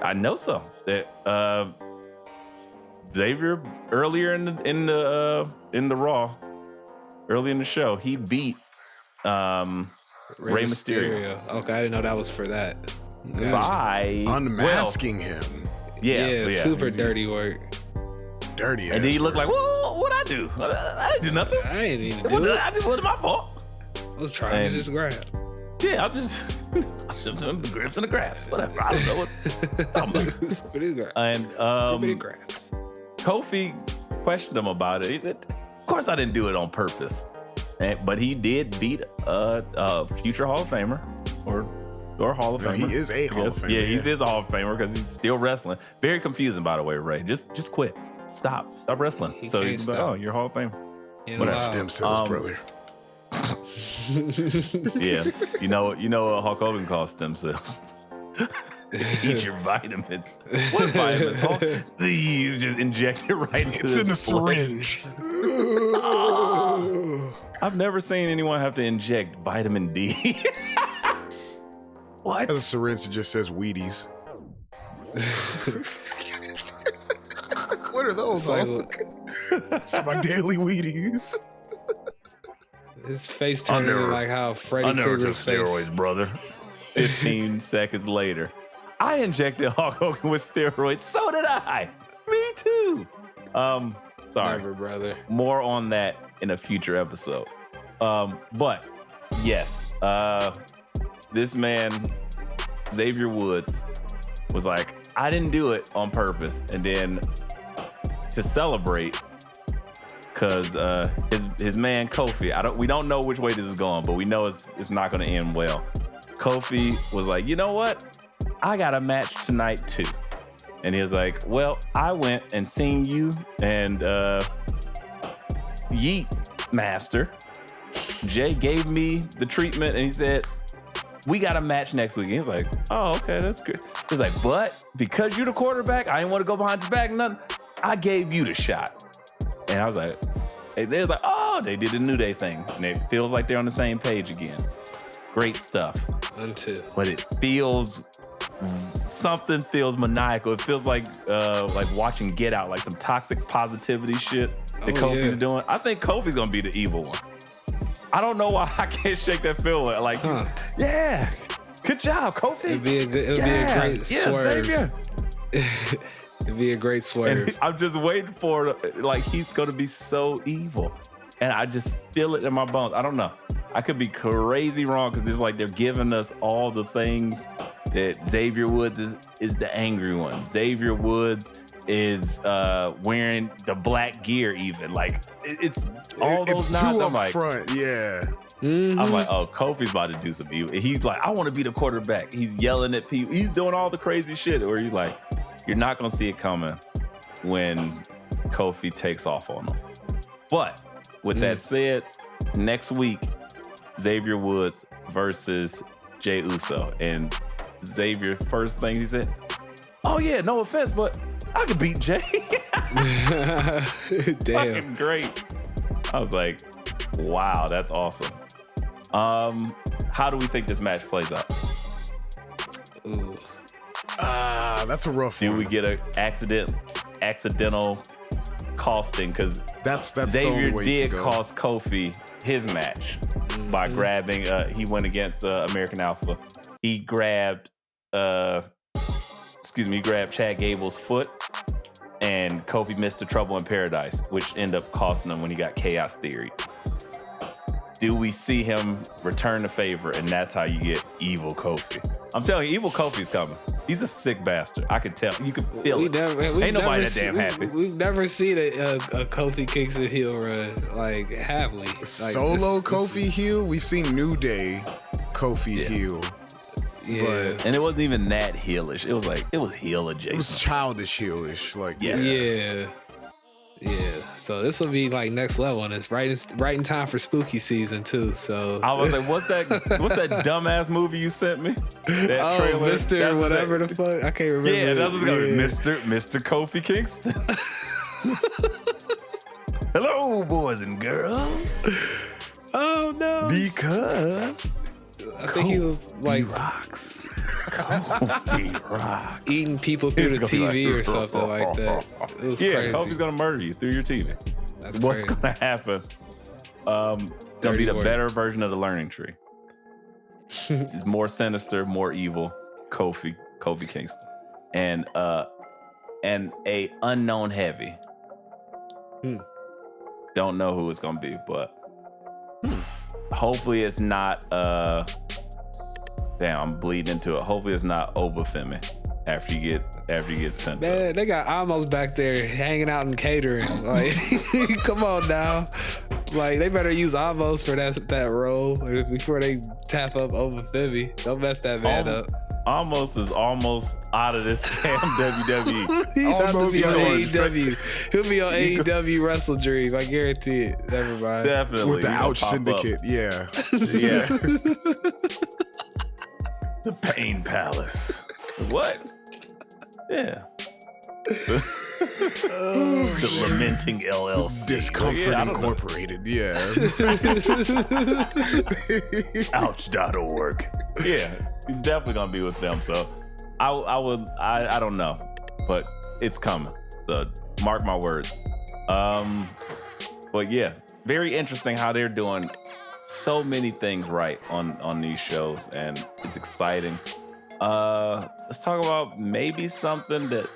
I know so. That Xavier earlier in the Raw, early in the show, he beat Rey Mysterio. Okay, I didn't know that was for that. Gotcha. By unmasking him. Yeah, super dirty work. Dirty. And then he looked like, "Whoa, what'd I do? I didn't do nothing. I ain't even do it. I just wasn't my fault. I was trying to just grab. Yeah, I should have done the grips and the grabs. Whatever. I don't know what. And grabs. Kofi questioned him about it. He said, "Of course, I didn't do it on purpose." But he did beat a future Hall of Famer or Hall of Famer. He is a Hall of Famer. Yeah, he is a Hall of Famer because he's still wrestling. Very confusing, by the way, Ray. Just quit. Stop wrestling. He So can't you can stop. Be, oh, you're Hall of Famer. What stem cells, brother? Yeah, you know what Hulk Hogan calls stem cells. Eat your vitamins. What vitamins? Hulk? These just inject it right into It's in the blood. syringe. I've never seen anyone have to inject vitamin D. What? That's a syringe that just says Wheaties. What are those? It's my daily Wheaties. His face turned into like how Freddy Krueger's face. Steroids, brother. 15 seconds later, I injected Hulk Hogan with steroids. So did I. Me too. Sorry. Never, brother. More on that in a future episode. But yes, this man, Xavier Woods, was like, I didn't do it on purpose. And then to celebrate, because his man Kofi, we don't know which way this is going, but we know it's not going to end well. Kofi was like, you know what? I got a match tonight too. And he was like, well, I went and seen you and Yeet Master. Jay gave me the treatment and he said, we got a match next week. And he was like, oh, okay, that's good. He was like, but because you're the quarterback, I didn't want to go behind your back, nothing. I gave you the shot. And I was like, they was like, oh, they did the New Day thing. And it feels like they're on the same page again. Great stuff. But it feels, something feels maniacal. It feels like watching Get Out, like some toxic positivity shit that Kofi's doing. I think Kofi's gonna be the evil one. I don't know why I can't shake that feeling. Like, yeah, good job, Kofi. It'd be a great swerve. Xavier. It'd be a great swerve. And I'm just waiting for he's gonna be so evil, and I just feel it in my bones. I don't know. I could be crazy wrong because it's like they're giving us all the things that Xavier Woods is the angry one. Xavier Woods is wearing the black gear even. Like it's all those nods. I'm like, front, yeah. Mm-hmm. I'm like, oh, Kofi's about to do some evil. He's like, I want to be the quarterback. He's yelling at people. He's doing all the crazy shit where he's like, you're not gonna see it coming when Kofi takes off on him. But with that said, next week, Xavier Woods versus Jey Uso. And Xavier, first thing he said, oh yeah, no offense, but I could beat Jay. Damn. Fucking great. I was like, wow, that's awesome. How do we think this match plays out? Ooh. That's a rough one. Do we get an accidental costing? Because that's Xavier the only way did you can go. cost Kofi his match by grabbing. He went against American Alpha. He grabbed, Chad Gable's foot, and Kofi missed the Trouble in Paradise, which ended up costing him when he got Chaos Theory. Do we see him return the favor, and that's how you get evil Kofi? I'm telling you, evil Kofi's coming. He's a sick bastard. I could tell. You can feel it. Ain't nobody that damn happy. We've never seen a Kofi kicks a heel run, like, have we? Like, Solo Kofi heel? We've seen New Day Kofi heel. Yeah. And it wasn't even that heelish. It was heel adjacent. It was childish heelish. Like, Yeah. So this will be like next level, and it's right in time for spooky season too. So I was like, what's that dumbass movie you sent me? That trailer? Mr. Whatever the fuck. I can't remember. Yeah, that's what's going to be. Mr. Kofi Kingston. Hello, boys and girls. Oh no. Because I think he was like rocks. Kofi rocks. Eating people through He's the gonna be TV like, or something like that. It was crazy. Kofi's gonna murder you through your TV. That's What's crazy. gonna happen? Gonna be the better version of the Learning Tree. It's more sinister, more evil. Kofi Kingston, and a unknown heavy. Don't know who it's gonna be, but hopefully it's not. Damn, I'm bleeding into it. Hopefully it's not Obafemi after you get sent. Man, they got Amos back there hanging out and catering. Like, come on now. Like, they better use Amos for that role before they tap up Obafemi. Don't mess that man up. Almost is almost out of this damn WWE. He's about to be on going AEW. He'll be on AEW Wrestle Dream. I guarantee it. Never mind. Definitely. With the He's gonna Ouch pop Syndicate, up. yeah. Yeah. The Pain Palace. What? Yeah. The Lamenting LLC. Discomfort I don't know. Incorporated, yeah. Ouch.org. Yeah, he's definitely gonna be with them. So I don't know, but it's coming. So mark my words. But yeah, very interesting how they're doing so many things right on these shows, and it's exciting. Let's talk about maybe something that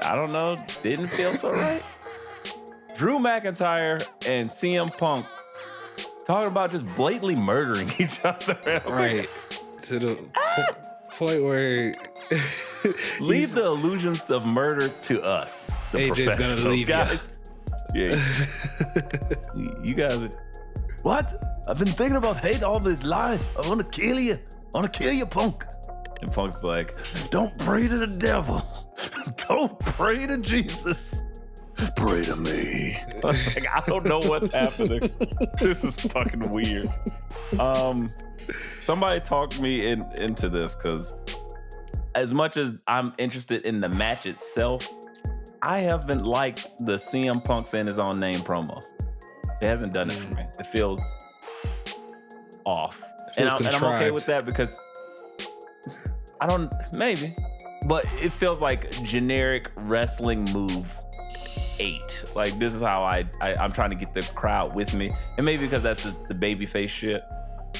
I don't know didn't feel so right. Drew McIntyre and CM Punk talking about just blatantly murdering each other. Right. To the point where leave the illusions of murder to us. The AJ's gonna leave guys. Yeah. You guys. What? I've been thinking about hate all this life. I want to kill you. I want to kill you, Punk. And Punk's like, don't pray to the devil. Don't pray to Jesus. Pray to me. I was like, I don't know what's happening. This is fucking weird. Somebody talked me into this, because as much as I'm interested in the match itself, I haven't liked the CM Punk saying his own name promos. It hasn't done it for me. It feels off. And I'm okay with that, because but it feels like generic wrestling move 8. Like, this is how I'm trying to get the crowd with me. And maybe because that's just the babyface shit,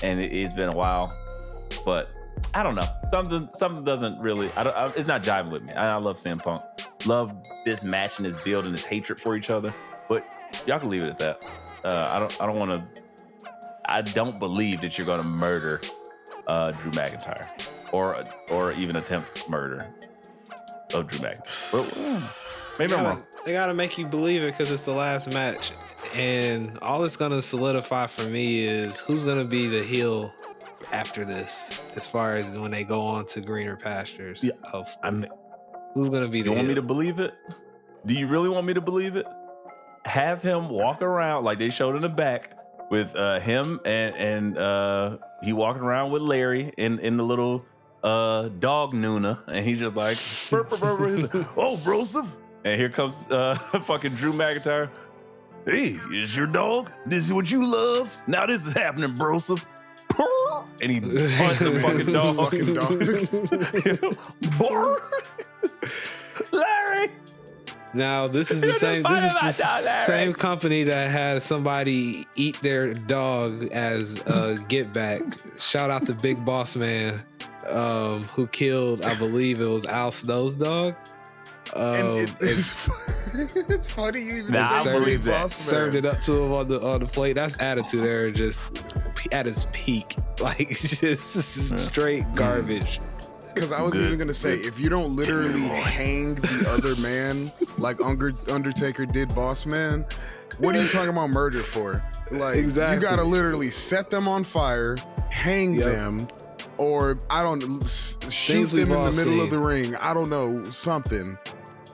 and it's been a while. But I don't know. Something doesn't really. It's not jiving with me. I love CM Punk. Love this match and this build and this hatred for each other. But y'all can leave it at that. I don't want to. I don't believe that you're going to murder Drew McIntyre or even attempt murder of Drew McIntyre. But maybe I'm wrong. They gotta make you believe it, because it's the last match, and all it's gonna solidify for me is who's gonna be the heel after this, as far as when they go on to greener pastures. Yeah, hopefully. Who's gonna be the heel? You want me to believe it? Do you really want me to believe it? Have him walk around like they showed in the back with him and he walking around with Larry in the little dog Nuna, and he's just like, burr, burr, burr, burr. He's like, oh, broseph. And here comes fucking Drew McIntyre. Hey, is your dog? This is what you love? Now this is happening, broseph. And he punched the fucking dog. Larry. Now this is the same. This is the same company that had somebody eat their dog as a get back. Shout out to Big Boss Man, who killed, I believe it was Al Snow's dog. It's funny you even served it up to him on the plate. That's attitude error, just at its peak, like just straight garbage. Because I was even gonna say, if you don't literally hang the other man like Undertaker did Boss Man, what are you talking about murder for? Like, exactly. You gotta literally set them on fire, hang them, or shoot them in the middle of the ring. I don't know, something.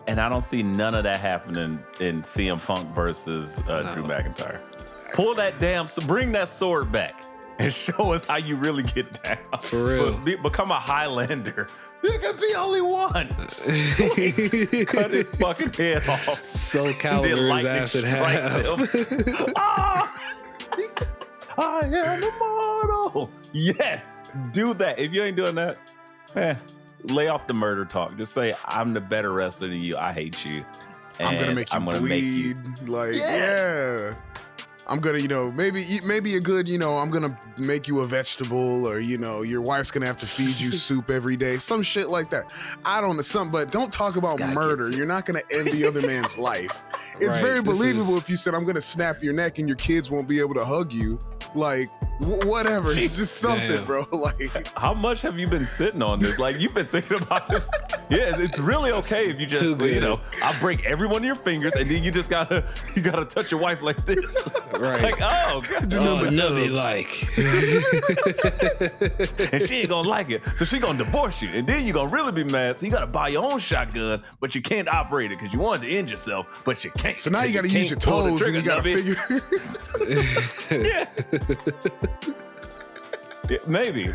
And I don't see none of that happening in CM Punk versus Drew McIntyre. Pull that bring that sword back and show us how you really get down. For real. Become a Highlander. There could be only one. Cut his fucking head off. So Calibur his ass in half. I am immortal. Yes, do that. If you ain't doing that, lay off the murder talk. Just say, I'm the better wrestler than you. I hate you. And I'm gonna make you bleed. Like, yeah. I'm gonna, maybe a good, I'm gonna make you a vegetable, or your wife's gonna have to feed you soup every day, some shit like that. I don't know, but don't talk about murder. You're not gonna end the other man's life. It's very believable if you said, I'm gonna snap your neck and your kids won't be able to hug you. Like, whatever. It's just something, bro. Like, how much have you been sitting on this? Like, you've been thinking about this. Yeah, it's really okay if you just, I'll break every one of your fingers, and then you just gotta touch your wife like this. Right. Like, nothing like. And she ain't gonna like it, so she gonna divorce you, and then you gonna really be mad. So you gotta buy your oon shotgun, but you can't operate it because you wanted to end yourself, but you can't. So now you gotta use your toes, and you gotta figure. Yeah, maybe.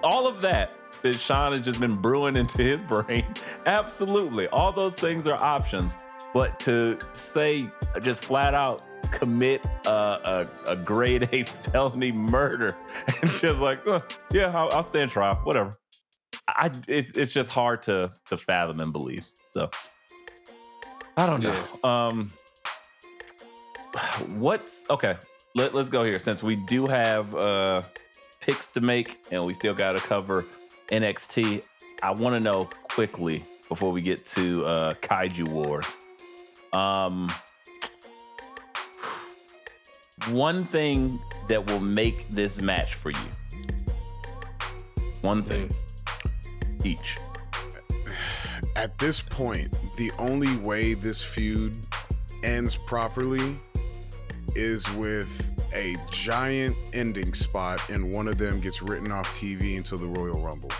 All of that Sean has just been brewing into his brain. Absolutely. All those things are options. But to say, just flat out commit a grade A felony murder and just like, I'll stand trial, whatever. It's just hard to fathom and believe. So I don't know. Okay? Let's go here, since we do have picks to make and we still got to cover NXT. I want to know quickly before we get to Kaiju Wars. One thing that will make this match for you. One thing. Each. At this point, the only way this feud ends properly is with a giant ending spot and one of them gets written off TV until the Royal Rumble.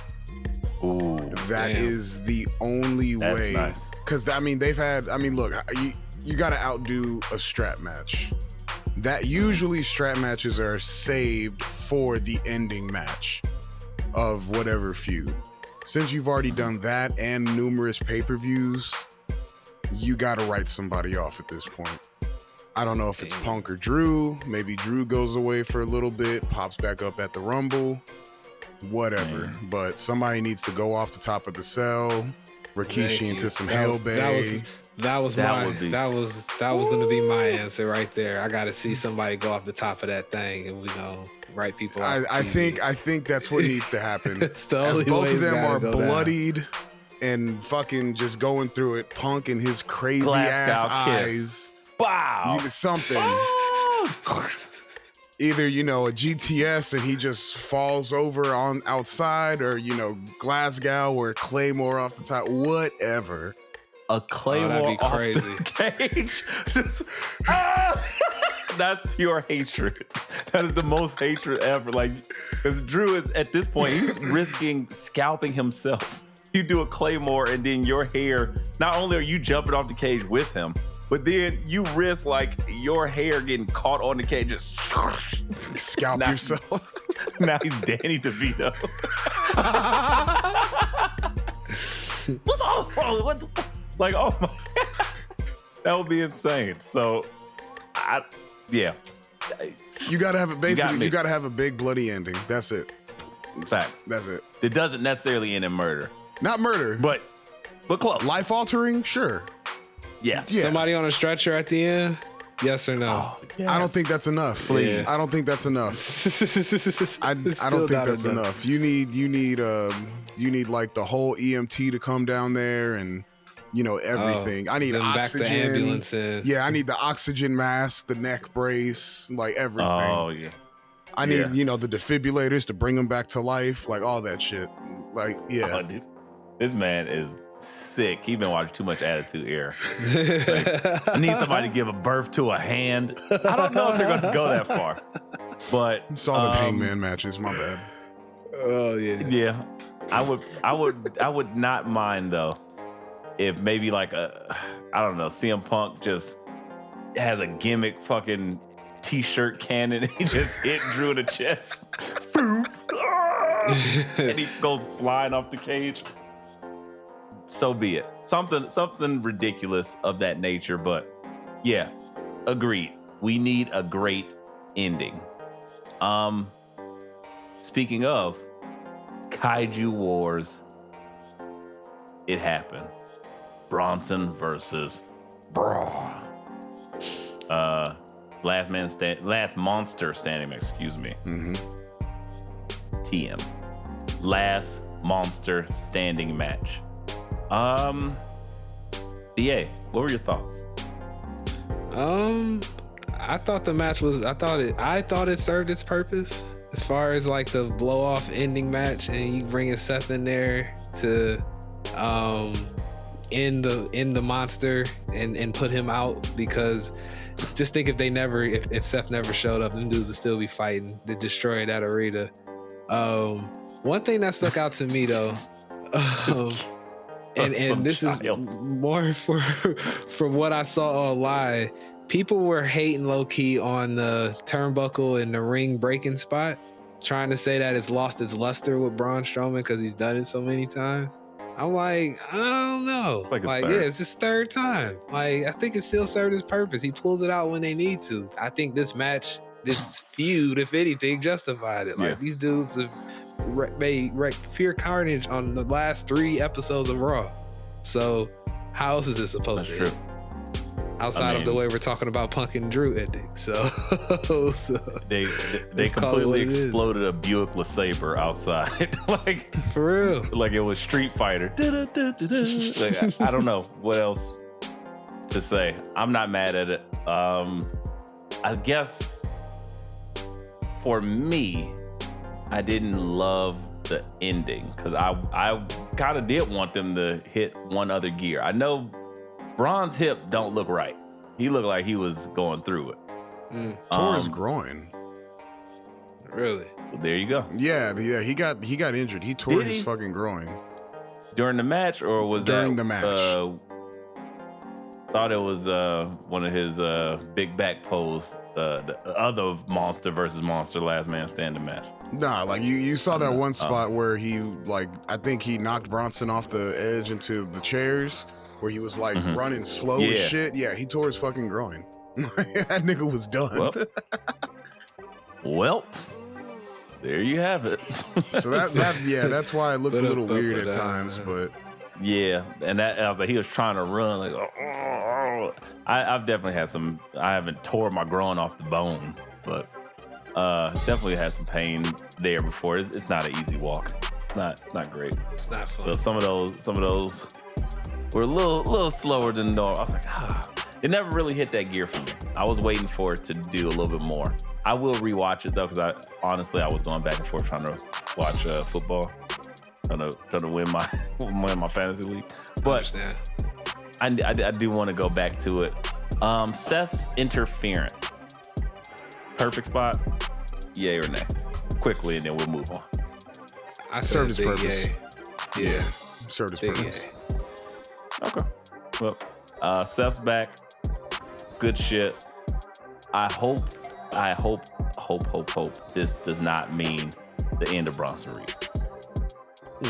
Ooh, that is the only way. Nice. Because look, you got to outdo a strap match. That usually strap matches are saved for the ending match of whatever feud. Since you've already done that and numerous pay-per-views, you got to write somebody off at this point. I don't know if it's Punk or Drew. Maybe Drew goes away for a little bit, pops back up at the Rumble, whatever. But somebody needs to go off the top of the cell. Rikishi into some Hail Bay. That was gonna be my answer right there. I gotta see somebody go off the top of that thing, and we gonna write people off. I think that's what needs to happen. It's the only both way of them are bloodied down. and fucking just going through it. Punk and his crazy Glasgow ass kiss. eyes. Wow. Needed something. Either, a GTS and he just falls over on outside, or, Glasgow or Claymore off the top, whatever. A Claymore that'd be off crazy. the cage. That's pure hatred. That is the most hatred ever. Like, because Drew is, at this point, he's risking scalping himself. You do a Claymore and then your hair, not only are you jumping off the cage with him, but then you risk like your hair getting caught on the cage, just scalp yourself. Now he's Danny DeVito. Like, oh my God. That would be insane. So, you gotta have it. Basically, you gotta have a big bloody ending. That's it. Facts. That's it. It doesn't necessarily end in murder. Not murder, but close. Life altering, sure. Yes. Yeah. Somebody on a stretcher at the end? Yes or no? Oh, yes. I don't think that's enough. Please. I don't think that's enough. I don't think that's enough. You need like the whole EMT to come down there and everything. I need oxygen. Back the ambulance in. Yeah, I need the oxygen mask, the neck brace, like everything. Oh yeah. I need the defibrillators to bring them back to life, like all that shit. Like Oh, this man is sick. He's been watching too much Attitude Era. Like, I need somebody to give a birth to a hand. I don't know if they're going to go that far, but saw the Hangman matches. My bad. Oh yeah. Yeah, I would not mind though if maybe like CM Punk just has a gimmick fucking t-shirt cannon and he just hit Drew in the chest. And he goes flying off the cage. So be it. Something ridiculous of that nature, but yeah, agreed. We need a great ending. Speaking of, Kaiju Wars. It happened. Bronson versus Braun. Last monster standing, excuse me. Mm-hmm. TM. Last monster standing match. BA, what were your thoughts? I thought the match was. I thought it served its purpose as far as like the blow off ending match, and you bringing Seth in there to end the monster and put him out, because just think if Seth never showed up, them dudes would still be fighting to destroy that arena. One thing that stuck out to me though, and this is more from what I saw online. People were hating low key on the turnbuckle and the ring breaking spot, trying to say that it's lost its luster with Braun Strowman because he's done it so many times. I'm like, I don't know. Like it's his third time. Like, I think it still served his purpose. He pulls it out when they need to. I think this match, this feud, if anything, justified it. Like, these dudes have made pure carnage on the last 3 episodes of Raw. So, how else is this supposed to end? Outside of the way we're talking about Punk and Drew ending. So they completely exploded a Buick LeSabre outside. Like, for real. Like it was Street Fighter. Like, I don't know what else to say. I'm not mad at it. I guess for me, I didn't love the ending because I kind of did want them to hit one other gear. I know Braun's hip don't look right. He looked like he was going through it. Tore his groin. Really? Well, there you go. Yeah. He got injured. He tore his fucking groin during the match, or was during the match? Thought it was one of his big back pose, the other monster versus monster last man standing match. Nah, like you saw that one spot where he, like, I think he knocked Bronson off the edge into the chairs, where he was like running slow as shit. Yeah, he tore his fucking groin. That nigga was done. Well, there you have it. So that's why it looked a little weird at times, but yeah, and that I was like, he was trying to run like. I've definitely had some. I haven't tore my groin off the bone, but definitely had some pain there before. It's not an easy walk. Not great. It's not fun. So some of those were a little slower than normal. I was like, it never really hit that gear for me. I was waiting for it to do a little bit more. I will rewatch it though, because I was going back and forth trying to watch football, trying to win my fantasy league. But I do want to go back to it. Seth's interference, perfect spot, yay or nay? Quickly, and then we'll move on. I served his purpose. Yeah, served his purpose. Yay. Okay. Well, Seth's back. Good shit. I hope this does not mean the end of Bronson Reed.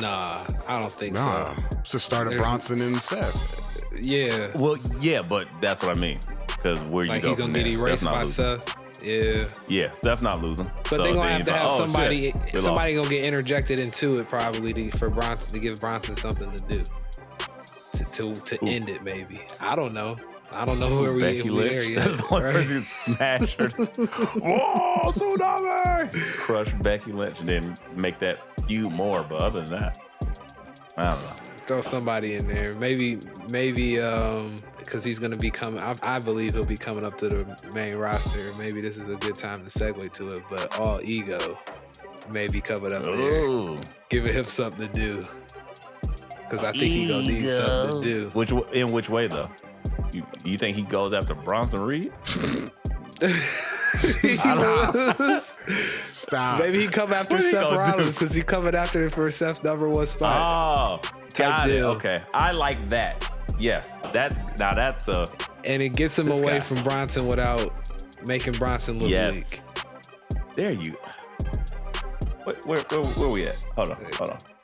Nah, I don't think so. It's the start of Bronson and Seth. Yeah. Well, yeah, but that's what I mean. Because where you go he's gonna get erased by Seth. Yeah. Yeah, Seth not losing. But they're gonna have to have somebody gonna get interjected into it probably for Bronson, to give Bronson something to do. To end it, maybe. I don't know who we there yet. That's the only person who smashed her. Whoa, tsunami! Crush Becky Lynch and then make that feud more. But other than that, I don't know. Throw somebody in there. Maybe because he's gonna be coming. I believe he'll be coming up to the main roster. Maybe this is a good time to segue to it. But All Ego may be coming up there, giving him something to do. Because I think he gonna need something to do. In which way though? You think he goes after Bronson Reed? Stop. Maybe he come after Seth Rollins because he coming after him for Seth's #1 spot. Oh, got it. Okay, I like that. Yes, that's a. And it gets him away from Bronson without making Bronson look weak. There you. Where we at? Hold on.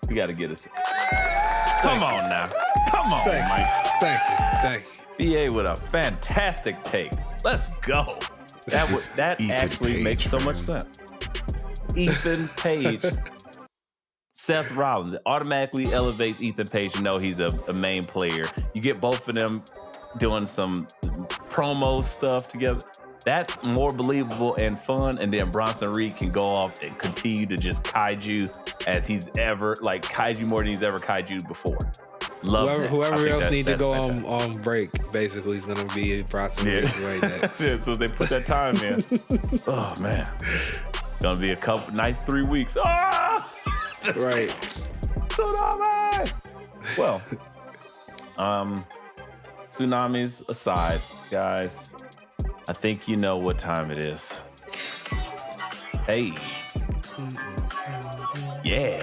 We got to get us. Come on now. Come on, Mike. Thank you. BA with a fantastic take. Let's go. That actually makes so much sense. Ethan Page. Seth Rollins. It automatically elevates Ethan Page. You know he's a main player. You get both of them doing some promo stuff together. That's more believable and fun. And then Bronson Reed can go off and continue to just kaiju as he's ever, like kaiju more than he's ever kaiju before. Whoever else need to go on break, basically, is going to be Bronson Reed right next. Yeah, so they put that time in. Oh, man. Going to be a couple nice 3 weeks. Ah! Right. Tsunami! Well, tsunamis aside, guys, I think you know what time it is. Hey. Yeah.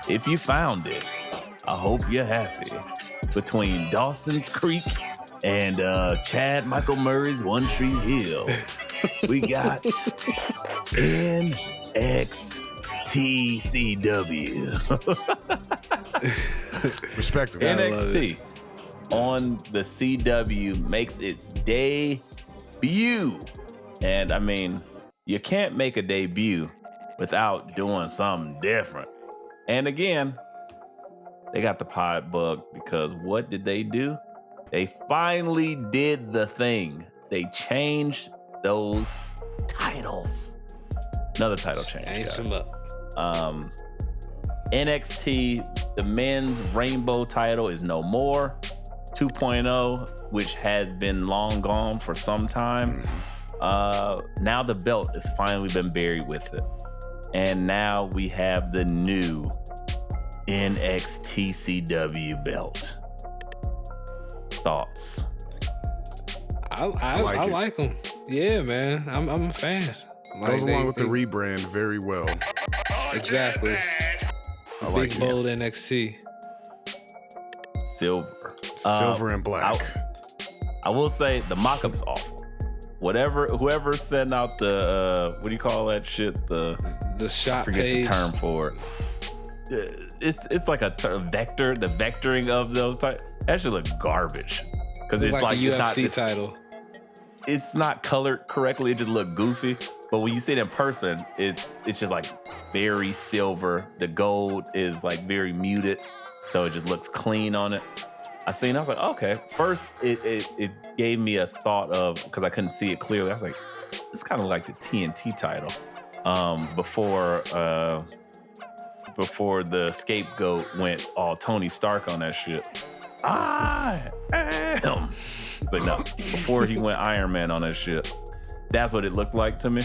If you found it, I hope you're happy. Between Dawson's Creek and Chad Michael Murray's One Tree Hill, we got NXTCW. Respectively. NXT on the CW makes its debut. And I mean, you can't make a debut without doing something different. And again, they got the pod bug because what did they do? They finally did the thing. They changed those titles. Another title change. Changed them up. NXT, the men's rainbow title is no more. 2.0, which has been long gone for some time. Now the belt has finally been buried with it. And now we have the new NXTCW belt. Thoughts? I like them. Yeah, man. I'm a fan. Goes along with the rebrand very well. Exactly. I like Big it. bold NXT. Silver and black. I will say the mock-up is awful. Whoever's setting out the what do you call that shit? The shot I forget page. the term for it. It's like a vector. The vectoring of those types that should look garbage because it's like a UFC it's not, title. It's not colored correctly. It just look goofy. But when you see it in person, it's just like very silver. The gold is like very muted, so it just looks clean on it. I was like, okay. First, it gave me a thought of, because I couldn't see it clearly. I was like, it's kind of like the TNT title. Before the scapegoat went all Tony Stark on that shit. I am. But no, before he went Iron Man on that shit. That's what it looked like to me.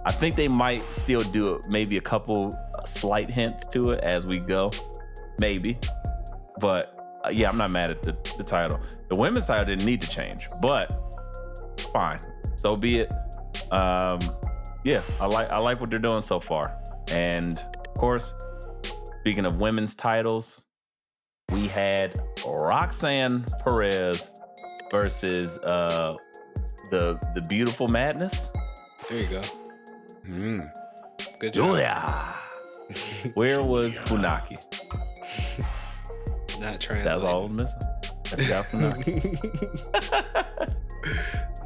I think they might still do it, maybe a couple slight hints to it as we go. Maybe. But yeah, I'm not mad at the title. The women's title didn't need to change, but fine. So be it. Yeah, I like what they're doing so far. And of course, speaking of women's titles, we had Roxanne Perez versus the Beautiful Madness. There you go. Good job. Julia. Where was Funaki? Not translating. That's all I was missing. That's got Funaki.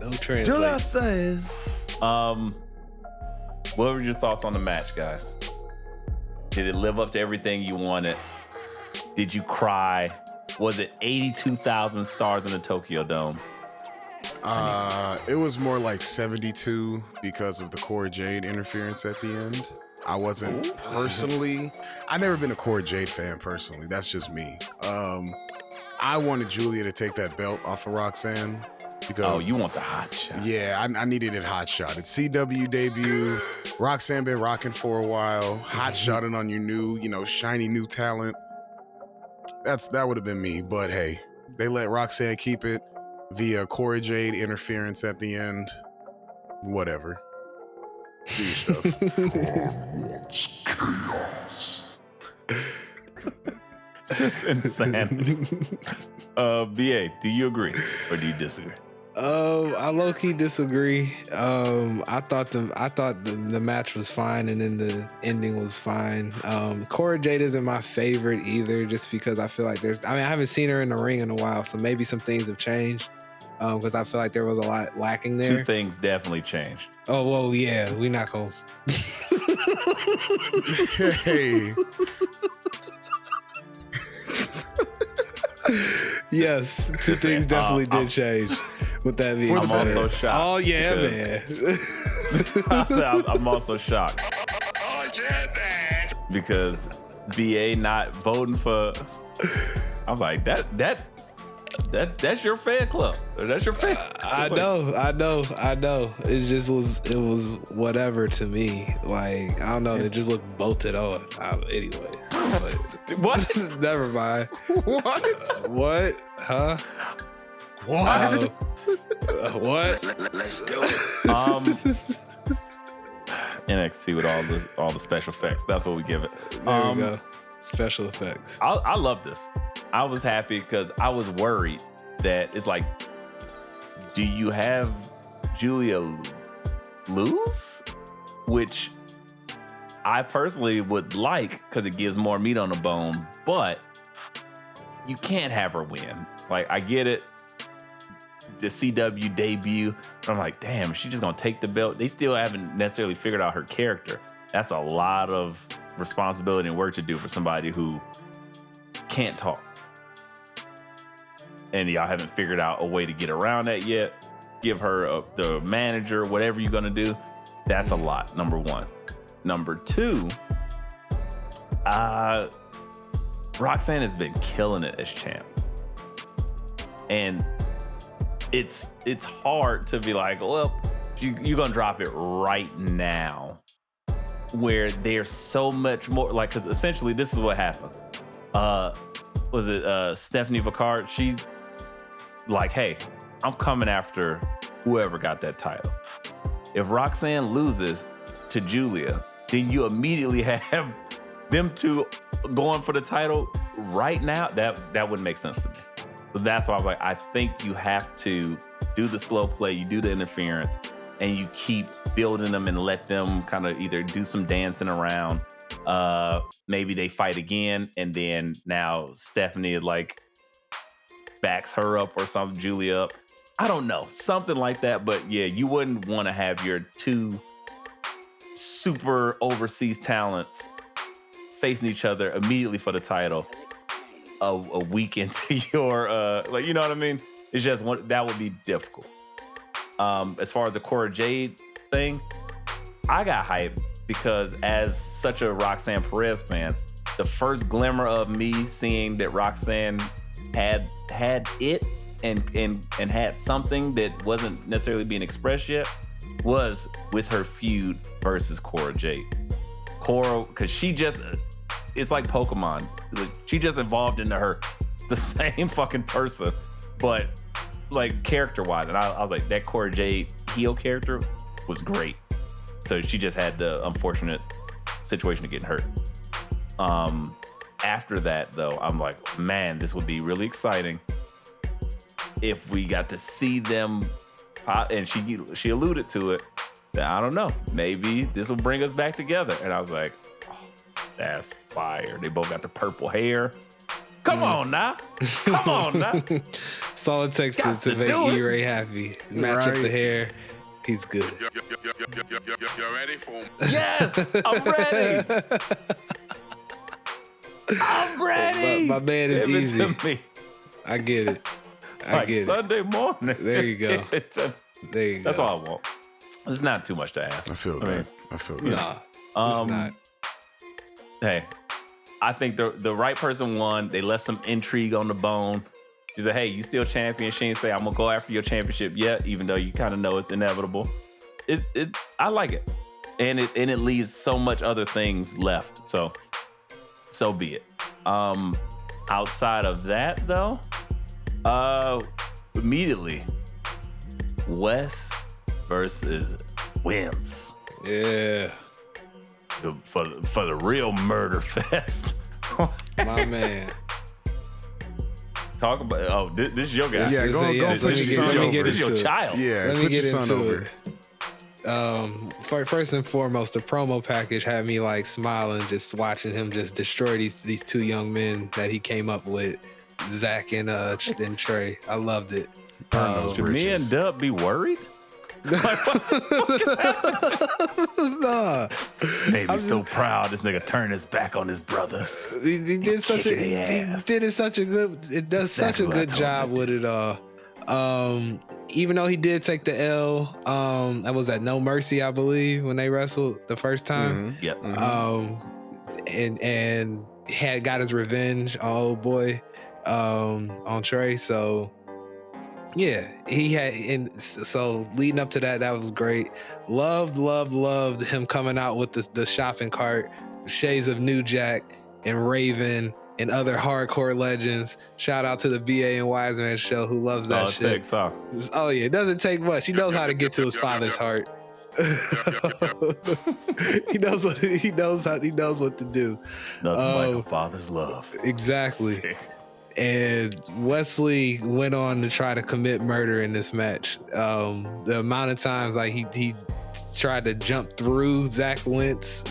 No translation. Julia says. What were your thoughts on the match, guys? Did it live up to everything you wanted? Did you cry? Was it 82,000 stars in the Tokyo Dome? It was more like 72 because of the Cora Jade interference at the end. I wasn't personally. I've never been a Cora Jade fan personally. That's just me. I wanted Julia to take that belt off of Roxanne. Because, you want the hot shot? Yeah, I needed it hot shot. It's CW debut. Roxanne been rocking for a while. Hot shotting on your new, shiny new talent. That would have been me. But hey, they let Roxanne keep it via Cora Jade interference at the end. Whatever. Do your stuff. Chaos. Just insanity. BA, do you agree or do you disagree? I low key disagree. I thought the match was fine, and then the ending was fine. Cora Jade isn't my favorite either, just because I feel like I haven't seen her in the ring in a while, so maybe some things have changed. Because I feel like there was a lot lacking there. Two things definitely changed. Oh well, yeah, we not gonna. Hey. Yes, two things definitely did change. With that being said, I'm also shocked. Oh yeah, man. I'm also shocked. Oh yeah, man. Because BA not voting for. I'm like that's your fan club. That's your fan. I know. It was whatever to me. Like, I don't know. It just looked bolted on. Anyway. What? Never mind. What? What? Huh? What? What? Let's do it. NXT with all the special effects. That's what we give it. There we go. Special effects. I love this. I was happy because I was worried that it's like, do you have Julia lose? Which I personally would like because it gives more meat on the bone, but you can't have her win. Like, I get it. The CW debut. I'm like, damn, she's just gonna take the belt. They still haven't necessarily figured out her character. That's a lot of responsibility and work to do for somebody who can't talk. And y'all haven't figured out a way to get around that yet. Give her the manager, whatever you're gonna do. That's a lot, number one. Number two, Roxanne has been killing it as champ. And it's hard to be like, well, you're gonna drop it right now, where there's so much more. Like, because essentially this is what happened. Was it Stephanie Vicard? She's like, hey, I'm coming after whoever got that title. If Roxanne loses to Julia, then you immediately have them two going for the title right now. That wouldn't make sense to me. So that's why I'm like, I think you have to do the slow play, you do the interference, and you keep building them and let them kind of either do some dancing around. Maybe they fight again, and then now Stephanie like backs her up or something, Julia up. I don't know, something like that. But yeah, you wouldn't want to have your two super overseas talents facing each other immediately for the title a week into your like, you know what I mean? It's just that would be difficult. As far as the Cora Jade thing, I got hyped because as such a Roxanne Perez fan, the first glimmer of me seeing that Roxanne had it and had something that wasn't necessarily being expressed yet was with her feud versus Cora Jade. Cora, because she just, it's like Pokemon. She just evolved into her. It's the same fucking person, but like character-wise. And I was like, that Cora Jade heel character was great. So she just had the unfortunate situation of getting hurt. After that, though, I'm like, man, this would be really exciting if we got to see them. And she alluded to it. That, I don't know, maybe this will bring us back together. And I was like, oh, that's fire. They both got the purple hair. Come on now. Come on now. That's all it takes to make E-Ray happy. Match up the hair. He's good. You're ready for him? Yes, I'm ready. I'm ready. My man is easy. To me. I get it. Like Sunday morning. There you go. There you go. That's all I want. It's not too much to ask. I feel that. Nah, it's not. Hey, I think the right person won. They left some intrigue on the bone. She said, hey, you still champion. She didn't say, I'm going to go after your championship yet, even though you kind of know it's inevitable. I like it. And it leaves so much other things left. So be it. Outside of that, though, immediately, Wes versus Wins. Yeah. For the real murder fest. My man. Talk about, this is your guy. Yeah, go put your son over. This is your child. Yeah, let me put get your son into over. it. First and foremost, the promo package had me like smiling just watching him just destroy these two young men that he came up with, Zach and Trey. I loved it. Should me and Dub be worried? Like, what the fuck is happening? Nah. Maybe so proud this nigga turned his back on his brothers. He did such a it does such a good job with it all. Even though he did take the L, that was at No Mercy, I believe, when they wrestled the first time. Mm-hmm. Yep. And had got his revenge on old boy, on Trey. So yeah, he had, and so leading up to that, that was great. Loved him coming out with the shopping cart, shades of New Jack and Raven and other hardcore legends. Shout out to the BA and Wiseman show who loves that shit. Takes, huh? Oh yeah, it doesn't take much. He knows how to get to his father's heart. he knows what to do. Nothing like a father's love. Exactly. Sick. And Wesley went on to try to commit murder in this match. The amount of times like he tried to jump through Zach Wentz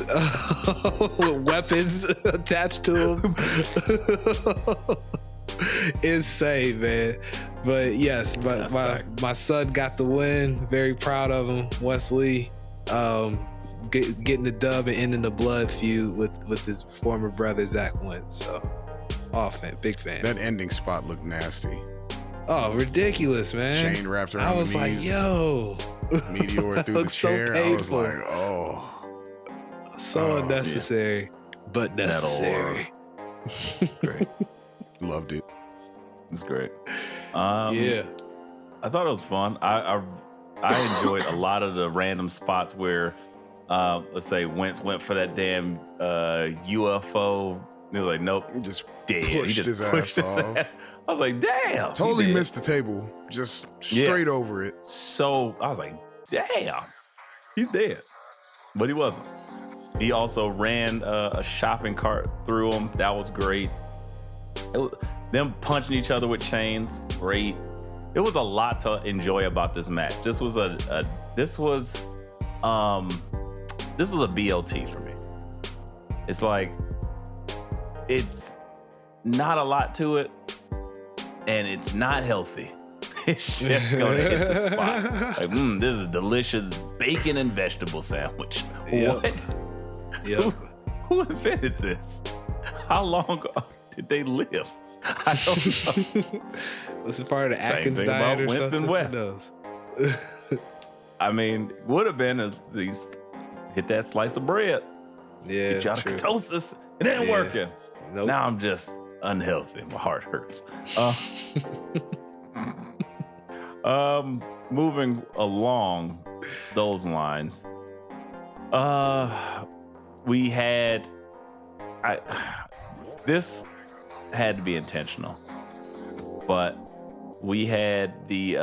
with weapons attached to him. Insane, man. But yes, but my son got the win. Very proud of him. Wesley getting the dub and ending the blood feud with his former brother Zach Wentz. So, big fan. That ending spot looked nasty. Oh, ridiculous, man. Chain wrapped around I was the like, knees. yo. Meteor through the chair. I was like, oh. So unnecessary, but necessary. Great. Loved it. It's great. Yeah. I thought it was fun. I enjoyed a lot of the random spots where, let's say, Wentz went for that damn UFO. He was like, nope, Just dead. pushed his ass off. I was like, damn. Totally missed the table. Just straight over it. So I was like, damn, he's dead. But he wasn't. He also ran a shopping cart through him. That was great. Them punching each other with chains, great. It was a lot to enjoy about this match. This was a BLT for me. It's like, it's not a lot to it, and it's not healthy. It's just gonna hit the spot. Like, this is delicious bacon and vegetable sandwich. Yep. What? Yep. Who invented this? How long did they live? I don't know. Was it part of the Same Atkins thing diet about or Winston something? West. Who knows? I mean, would have been at least hit that slice of bread. Yeah, Get you out of ketosis. It ain't working. Nope. Now I'm just unhealthy. My heart hurts. Moving along those lines, we had this had to be intentional, but we had the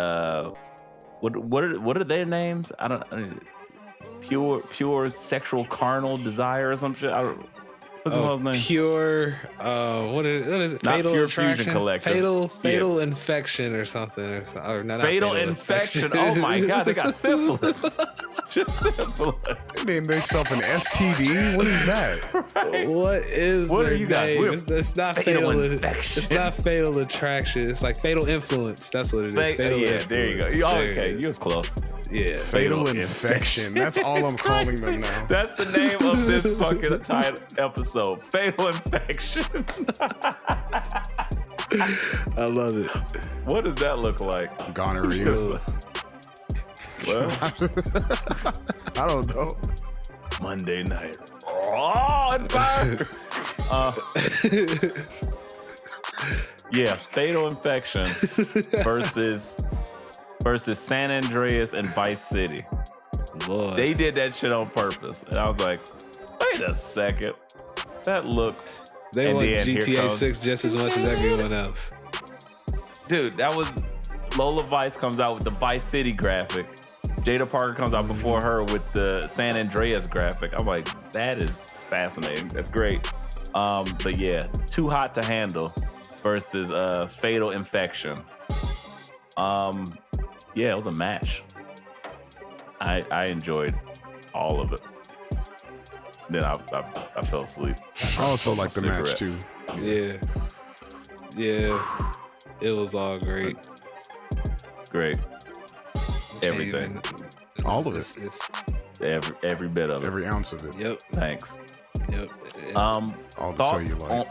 what are their names? I don't pure sexual carnal desire or some shit. What's the name? Pure. What is it? Not Fatal Pure attraction. Fusion Collective. Fatal infection or something. Or not Fatal infection. Oh my God, they got syphilis. Just syphilis. They named themselves an STD. What is that? Right? What are you guys? It's not fatal fatal infection. It's not fatal attraction. It's like fatal influence. That's what it is. Fatal influence. There you go. Okay, you was close. Yeah. Fatal infection. That's all I'm calling them now. That's the name of this fucking title episode. Fatal infection. I love it. What does that look like? Gonorrhea. Well, I don't know. Monday night. Oh, it burns. Yeah, fatal infection versus San Andreas and Vice City. Lord. They did that shit on purpose, and I was like, wait a second, that looks. They and want then here GTA comes- 6 just as much as everyone else. Dude, that was Lola Vice comes out with the Vice City graphic. Jada Parker comes out before her with the San Andreas graphic. I'm like, that is fascinating. That's great. But yeah, Too Hot to Handle versus Fatal Infection. Yeah, it was a match. I enjoyed all of it. Then I fell asleep. I also like the match too. Yeah. It was all great. Great. Everything. All of it. It's Every bit of it. Every ounce of it. yep. Thanks. Yep. All the Thoughts cellulite.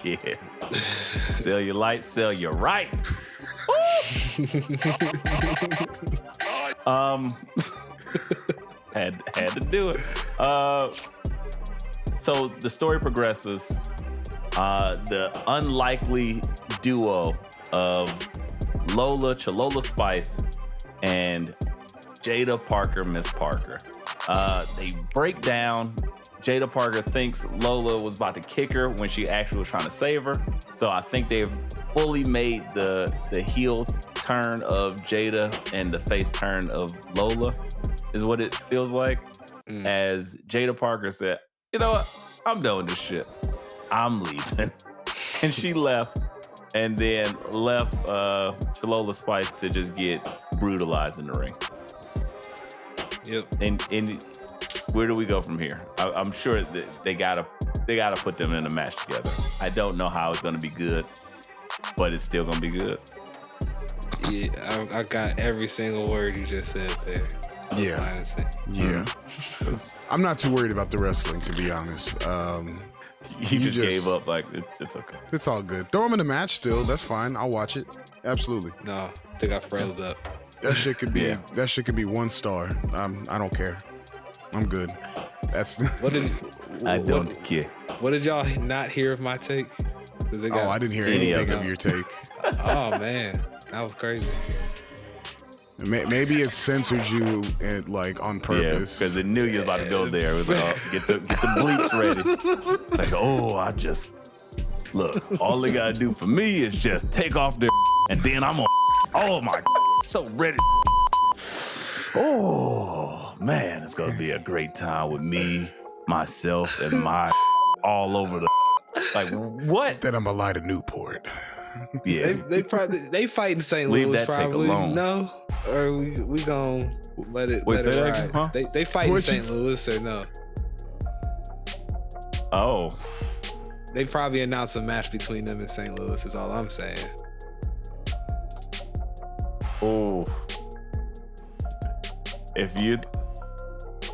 Yeah. Cellulite, cellulite. Had to do it. So the story progresses. The unlikely duo of Chalola Spice, and Jada Parker, Miss Parker. They break down. Jada Parker thinks Lola was about to kick her when she actually was trying to save her. So I think they've fully made the heel turn of Jada and the face turn of Lola, is what it feels like. As Jada Parker said, you know what? I'm done with this shit. I'm leaving. And she left, and then left Chalola Spice to just get brutalized in the ring. Yep. And where do we go from here? I'm sure that they gotta put them in a match together. I don't know how it's gonna be good, but it's still gonna be good. Yeah, I got every single word you just said there. Yeah. Yeah. I'm not too worried about the wrestling, to be honest. You just gave up. Like it's okay. It's all good. Throw them in the match still. That's fine. I'll watch it. Absolutely. No, I think I froze up. That shit could be. That shit could be 1 star. I don't care. I'm good. That's. I don't care. What did y'all not hear of my take? I didn't hear anything of your take. Oh man, that was crazy. Maybe it censored you on purpose. Yeah, because it knew you was about to go there. It was like, get the bleeps ready. Like, look, all they gotta do for me is just take off their and then I'm so ready. Oh man, it's gonna be a great time with me, myself, and my all over the like what? Then I'm gonna lie to Newport. Yeah, they fight in St. Louis probably. No. Or we gonna let it ride. Again, huh? They fight in St. Louis or no? Oh. They probably announced a match between them in St. Louis is all I'm saying. Oh.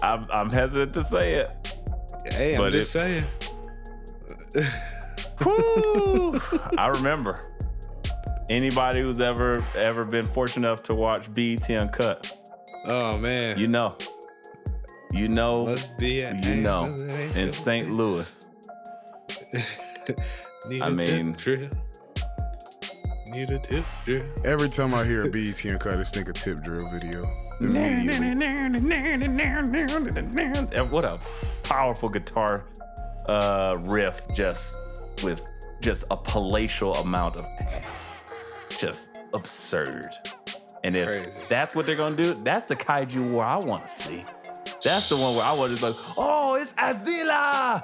I'm hesitant to say it. Hey, I'm just saying. Whew, I remember. Anybody who's ever been fortunate enough to watch BET Uncut. Oh man. You know. Must be in St. Louis. Need a tip drill. Every time I hear a BET Uncut, I just think a tip drill video. What a powerful guitar riff, just with just a palatial amount of ass. Just absurd. And if that's what they're gonna do, that's the kaiju war I want to see. That's the one where I want to be like, oh, it's Azila.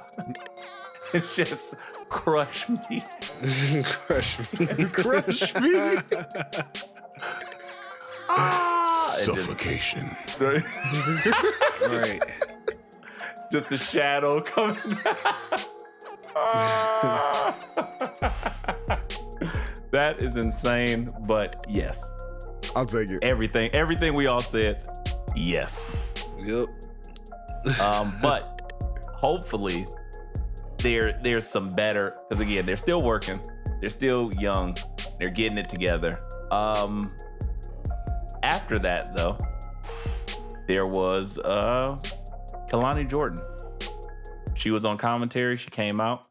It's just crush me. Crush me. Crush me. Suffocation. Right. Just the shadow coming down. That is insane, but yes. I'll take it. Everything we all said, yes. Yep. But hopefully there's some better, because again, they're still working. They're still young. They're getting it together. After that, though, there was Kalani Jordan. She was on commentary. She came out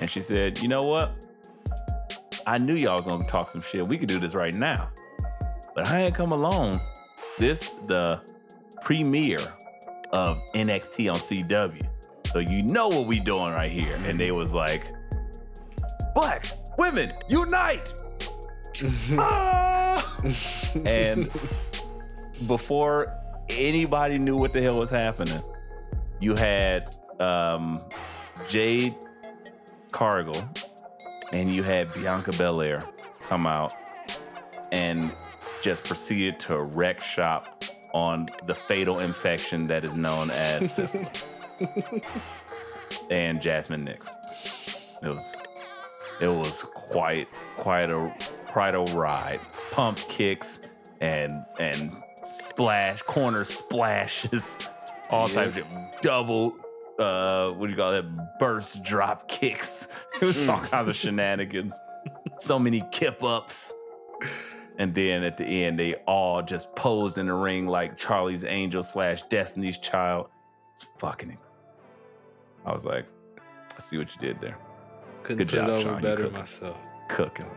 and she said, you know what? I knew y'all was gonna talk some shit. We could do this right now. But I ain't come alone. This the premiere of NXT on CW. So you know what we doing right here. And they was like, Black women, unite! And before anybody knew what the hell was happening, you had Jade Cargill and you had Bianca Belair come out and just proceeded to wreck shop on the fatal infection that is known as syphilis. And Jasmine Nix. It was quite a ride. Pump kicks and splash, corner splashes, all types of double, what do you call that? Burst drop kicks. It was all kinds of shenanigans. So many kip ups. And then at the end, they all just posed in the ring like Charlie's Angel / Destiny's Child. It's fucking incredible. I was like, I see what you did there. Couldn't Good put job, it over Sean. better myself. Cooking.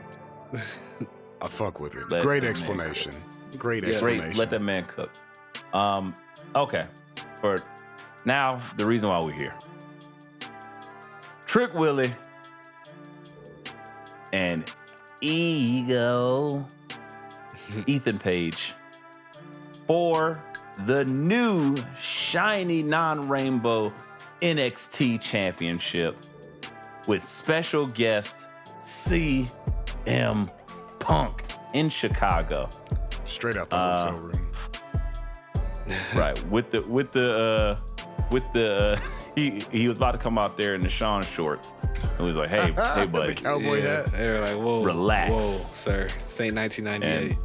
I fuck with it. Let Great that explanation. Great Yeah. explanation. Great. Let that man cook. Okay. For now, the reason why we're here. Trick Willie and Ego Ethan Page for the new shiny non-rainbow NXT championship with special guest CM Punk in Chicago. Straight out the hotel room. Right. He was about to come out there in the Sean shorts. And he was like, hey buddy. The cowboy hat. They were like, whoa, Relax. whoa, sir. This ain't 1998. And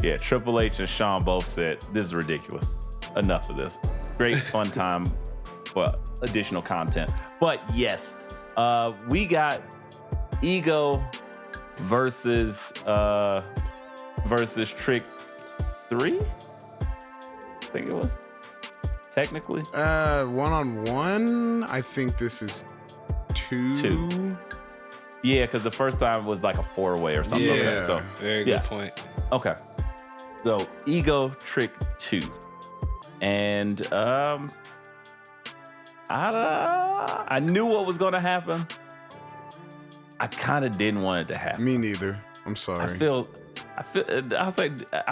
yeah, Triple H and Sean both said, this is ridiculous. Enough of this. Great fun time for additional content. But yes, we got Ego versus Trick 3? I think it was. Technically. 1-on-1. I think this is 2. Yeah, because the first time was like a 4-way or something like that. So Very good point. okay. So Ego Trick 2. And I knew what was gonna happen. I kind of didn't want it to happen. Me neither. I'm sorry. I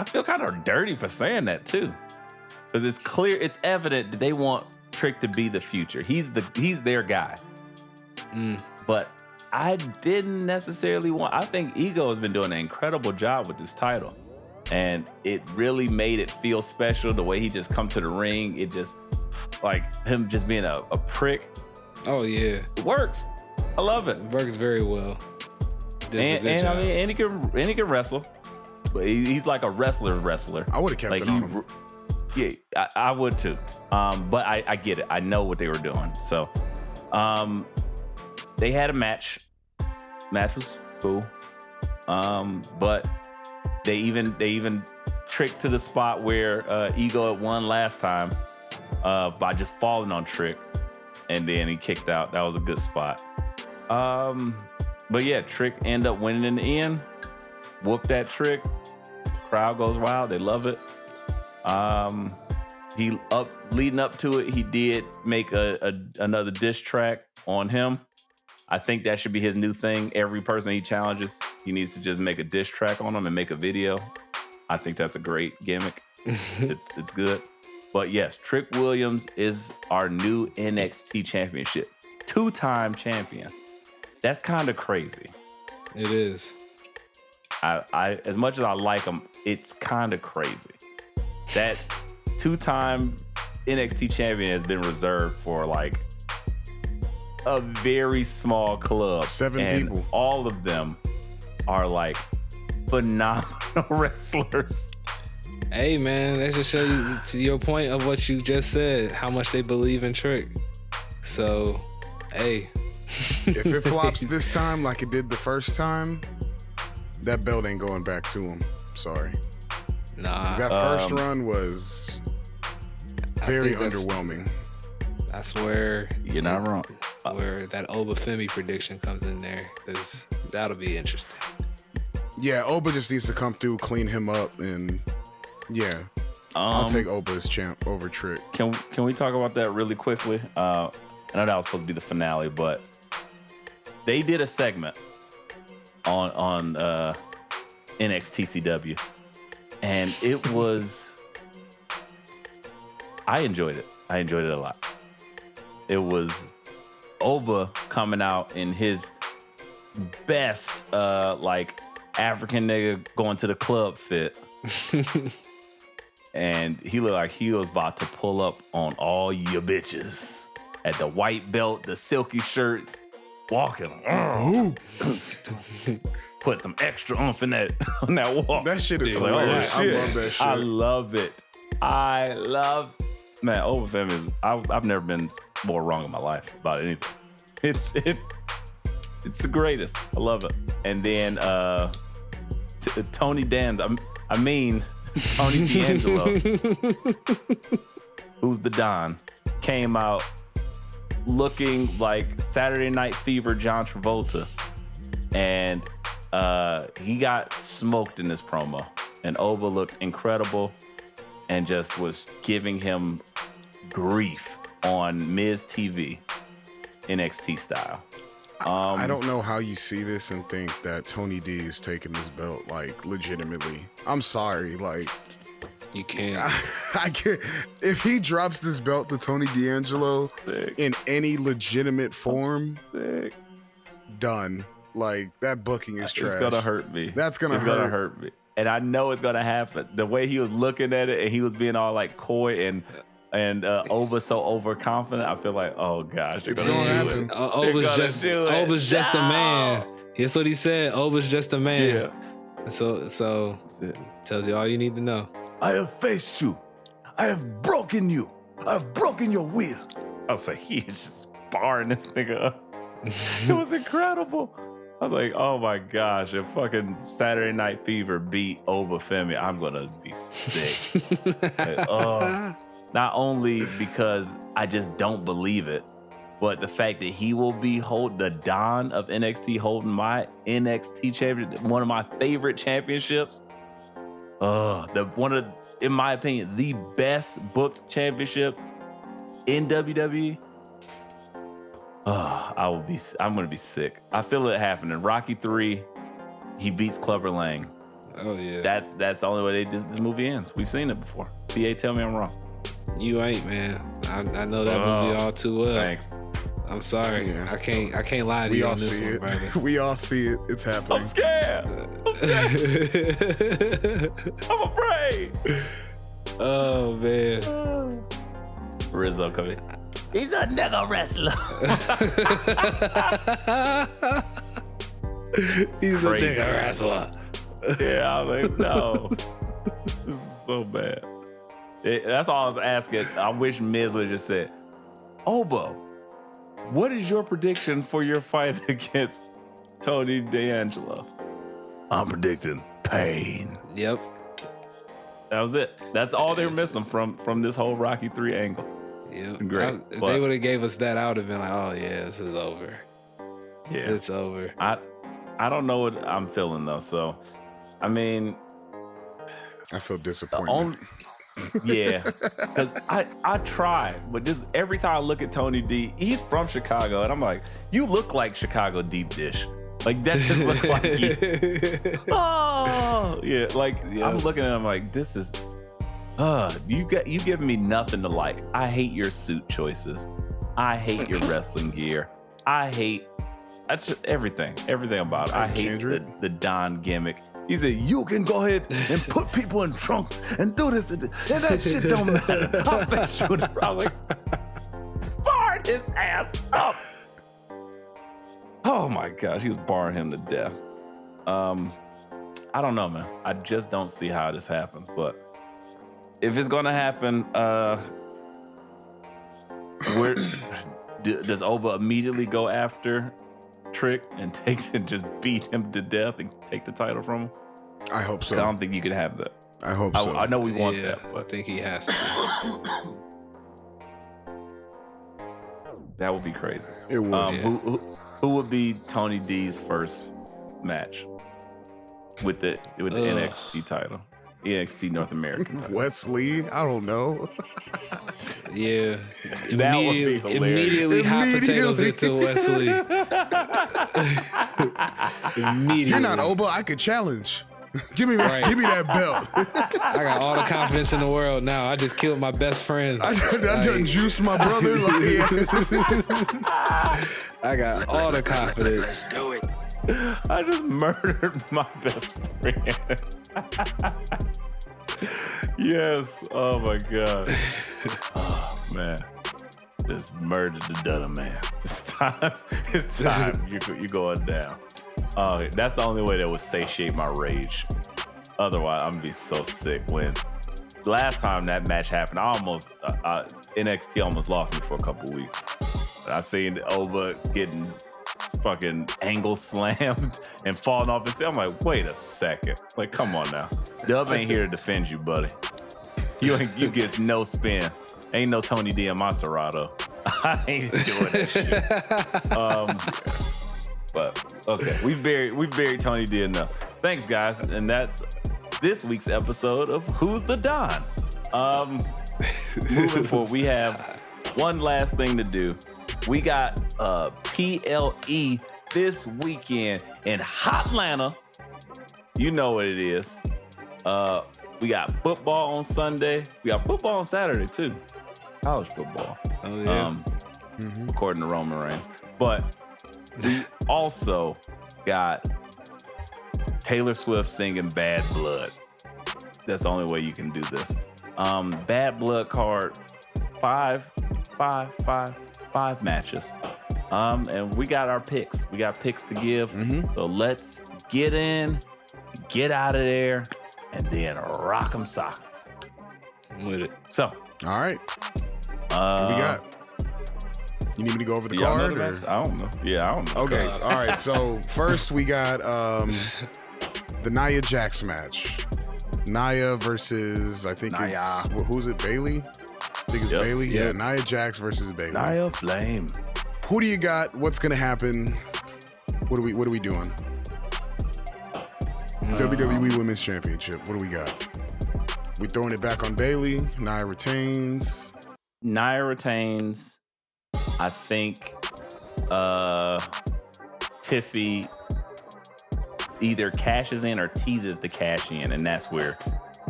feel kind of dirty for saying that too. Because it's clear, it's evident that they want Trick to be the future. He's their guy. But I didn't necessarily I think Ego has been doing an incredible job with this title. And it really made it feel special the way he just come to the ring. It just, like him just being a prick. Oh, yeah. It works. I love it. It works very well. And I mean, and he can wrestle. But he's like a wrestler. I would have kept it on him. Yeah, I would too. But I get it. I know what they were doing. So, they had a match. Match was cool. But they even tricked to the spot where Ego had won last time by just falling on Trick, and then he kicked out. That was a good spot. But yeah, Trick ended up winning in the end. Whooped that Trick. Crowd goes wild. They love it. Leading up to it, he did make another diss track on him. I think that should be his new thing. Every person he challenges, he needs to just make a diss track on him and make a video. I think that's a great gimmick. It's good. But yes, Trick Williams is our new NXT championship. 2-time champion. That's kind of crazy. It is. I as much as I like him, it's kind of crazy. That 2-time NXT champion has been reserved for like a very small club. 7 people. All of them are like phenomenal wrestlers. Hey, man, that just show you, to your point of what you just said, how much they believe in Trick. So, hey. If it flops this time like it did the first time, that belt ain't going back to him. Sorry. Nah. That first run was very underwhelming. That's where you're not wrong. Where that Obafemi prediction comes in there, because that'll be interesting. Yeah, Oba just needs to come through, clean him up, and yeah, I'll take Oba as champ over Trick. Can we talk about that really quickly? I know that was supposed to be the finale, but they did a segment on NXT CW, and it was. I enjoyed it. I enjoyed it a lot. It was Oba coming out in his best, like African nigga going to the club fit. And he looked like he was about to pull up on all your bitches. At the white belt, the silky shirt, walking. Put some extra oomph in that on that walk. That shit is like, hilarious. oh, I love that shit. I love it. I love, man, Oba Femi is, I've never been more wrong in my life about anything. It's the greatest. I love it. And then Tony D'Angelo, Tony D'Angelo, who's the Don, came out looking like Saturday Night Fever John Travolta. And he got smoked in this promo. And Oba looked incredible and just was giving him grief on Miz TV, NXT style. I don't know how you see this and think that Tony D is taking this belt, like, legitimately. I'm sorry, like... You can't. I can't. If he drops this belt to Tony D'Angelo in any legitimate form, done. Like, that booking is trash. It's gonna hurt me. That's gonna hurt me. And I know it's gonna happen. The way he was looking at it and he was being all like coy and Oba so overconfident, I feel like, oh gosh, it's gonna happen. Oba's just a man. That's what he said. Oba's just a man. Yeah. So tells you all you need to know. I have faced you. I have broken you. I've broken your will. I was like, he is just barring this nigga up. It was incredible. I was like, oh my gosh, if fucking Saturday Night Fever beat Oba Femi, I'm gonna be sick. Not only because I just don't believe it, but the fact that he will be the Don of NXT holding my NXT championship, one of my favorite championships. In my opinion, the best booked championship in WWE. I'm gonna be sick. I feel it happening. Rocky 3, he beats Clubber Lang. Oh yeah. That's the only way this movie ends. We've seen it before. PA, tell me I'm wrong. You ain't, man. I know that movie all too well. Thanks. I'm sorry. Yeah. I can't lie to you on this one, brother. We all see it. It's happening. I'm scared. I'm afraid. Oh man. Rizzo come in. He's a nigga wrestler. He's crazy. A nigga wrestler. Yeah, I'm like, no. This is so bad. That's all I was asking. I wish Miz would have just said, Obo, what is your prediction for your fight against Tony D'Angelo? I'm predicting pain. Yep. That was it. That's all they were missing from this whole Rocky 3 angle. Yep. Great. If they would have gave us that, I would have been like, oh yeah, this is over. Yeah. It's over. I don't know what I'm feeling though. So, I mean, I feel disappointed. Yeah, because I try, but just every time I look at Tony D, he's from Chicago, and I'm like, you look like Chicago deep dish. Like that just look like you. Oh yeah, like yeah. I'm looking at him like this is, you giving me nothing to like. I hate your suit choices. I hate your wrestling gear. I hate everything about it. I hate the Don gimmick. He said, you can go ahead and put people in trunks and do this and that shit don't matter. I'll face you in the crowd. Like, fired his ass up. Oh my gosh, he was barring him to death. I don't know, man. I just don't see how this happens. But if it's gonna happen, does Oba immediately go after Trick and just beat him to death and take the title from him? I hope so. I don't think you could have that. I hope so. I know we want that, but I think he has to. That would be crazy. It would. Who would be Tony D's first match with the NXT title, NXT North American title? Wesley? I don't know. Yeah. That would be hilarious. Immediately hot potatoes into Wesley. Immediately. You're not Oba. I could challenge. Give me that belt. I got all the confidence in the world now. I just killed my best friends. I done juiced my brother. I got all the confidence. Let's do it. I just murdered my best friend. Yes. Oh my God. Oh man. Just murdered the Dunham man. It's time. You're going down. That's the only way that would satiate my rage. Otherwise, I'm gonna be so sick when last time that match happened, I almost NXT almost lost me for a couple weeks. I seen Oba getting fucking angle slammed and falling off his feet. I'm like, wait a second. Like, come on now. Dub ain't here to defend you, buddy. You get no spin. Ain't no Tony D in my Serato. I ain't doing that shit. But okay, we've buried Tony D enough. Thanks, guys, and that's this week's episode of Who's the Don. Moving forward, we have one last thing to do. We got PLE this weekend in Hotlanta. You know what it is. We got football on Sunday. We got football on Saturday too. College football. Oh yeah. According to Roman Reigns. But we also got Taylor Swift singing Bad Blood. That's the only way you can do this. Bad Blood card, five matches. And we got our picks. We got picks to give. So let's get in, get out of there, and then rock 'em sock. I'm with it. So, all right. What we got? You need me to go over the card? Or? I don't know. Yeah, I don't know. Okay. All right. So first we got the Nia Jax match. Nia versus, I think it's, who's it, Bailey? I think it's Bailey. Yeah, Nia Jax versus Bailey. Nia Flame. Who do you got? What's gonna happen? What are we doing? WWE Women's Championship. What do we got? We throwing it back on Bailey. Nia retains. I think Tiffy either cashes in or teases the cash in, and that's where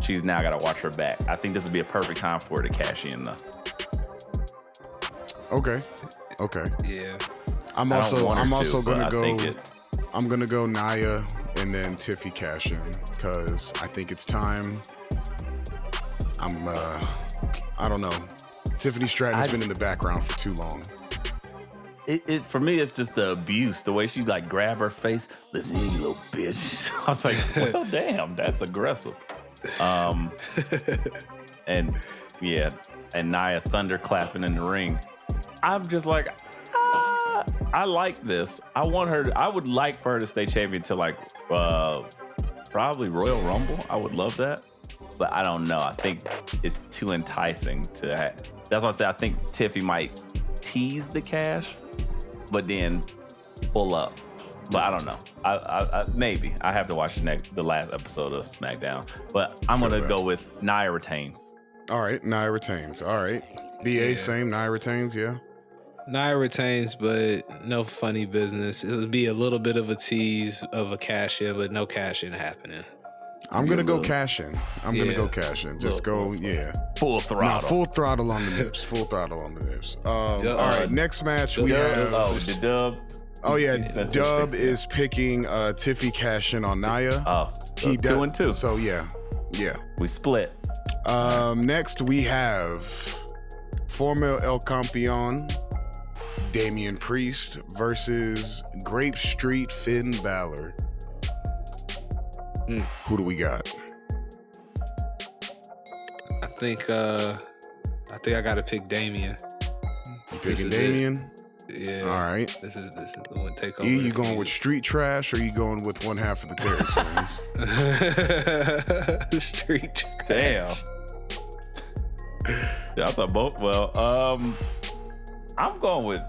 she's now got to watch her back. I think this would be a perfect time for her to cash in, though. Okay. Yeah. I'm gonna go Nia and then Tiffy cash in because I think it's time. I don't know. Tiffany Stratton has been in the background for too long. It for me, it's just the abuse, the way she like grab her face. Listen here, you little bitch. I was like, well, damn, that's aggressive. And Nia thunderclapping in the ring. I'm just like, I like this. I would like for her to stay champion to like probably Royal Rumble. I would love that. But I don't know. I think it's too enticing to have. That's why I say I think Tiffy might tease the cash, but then pull up. But I don't know. I maybe. I have to watch the last episode of SmackDown. But I'm going to go with Nia retains. All right. Nia retains. All right. BA, same. Nia retains, yeah. Nia retains, but no funny business. It would be a little bit of a tease of a cash in, but no cash in happening. I'm going to go cash in. Just go, Full throttle. Nah, full throttle on the nips. All right, next match we have. The Dub. Oh, yeah. Dub is picking Tiffy cash in on Nia. Oh, so 2 and 2. So, yeah. We split. Next, we have former El Campeon, Damian Priest versus Grape Street Finn Balor. Who do we got? I think I gotta pick Damian. You picking Damian? Yeah. All right. This is going to take over. You going with Street Trash or you going with one half of the Terror Twins? Street Trash. Damn. Yeah, I thought both. Well, I'm going with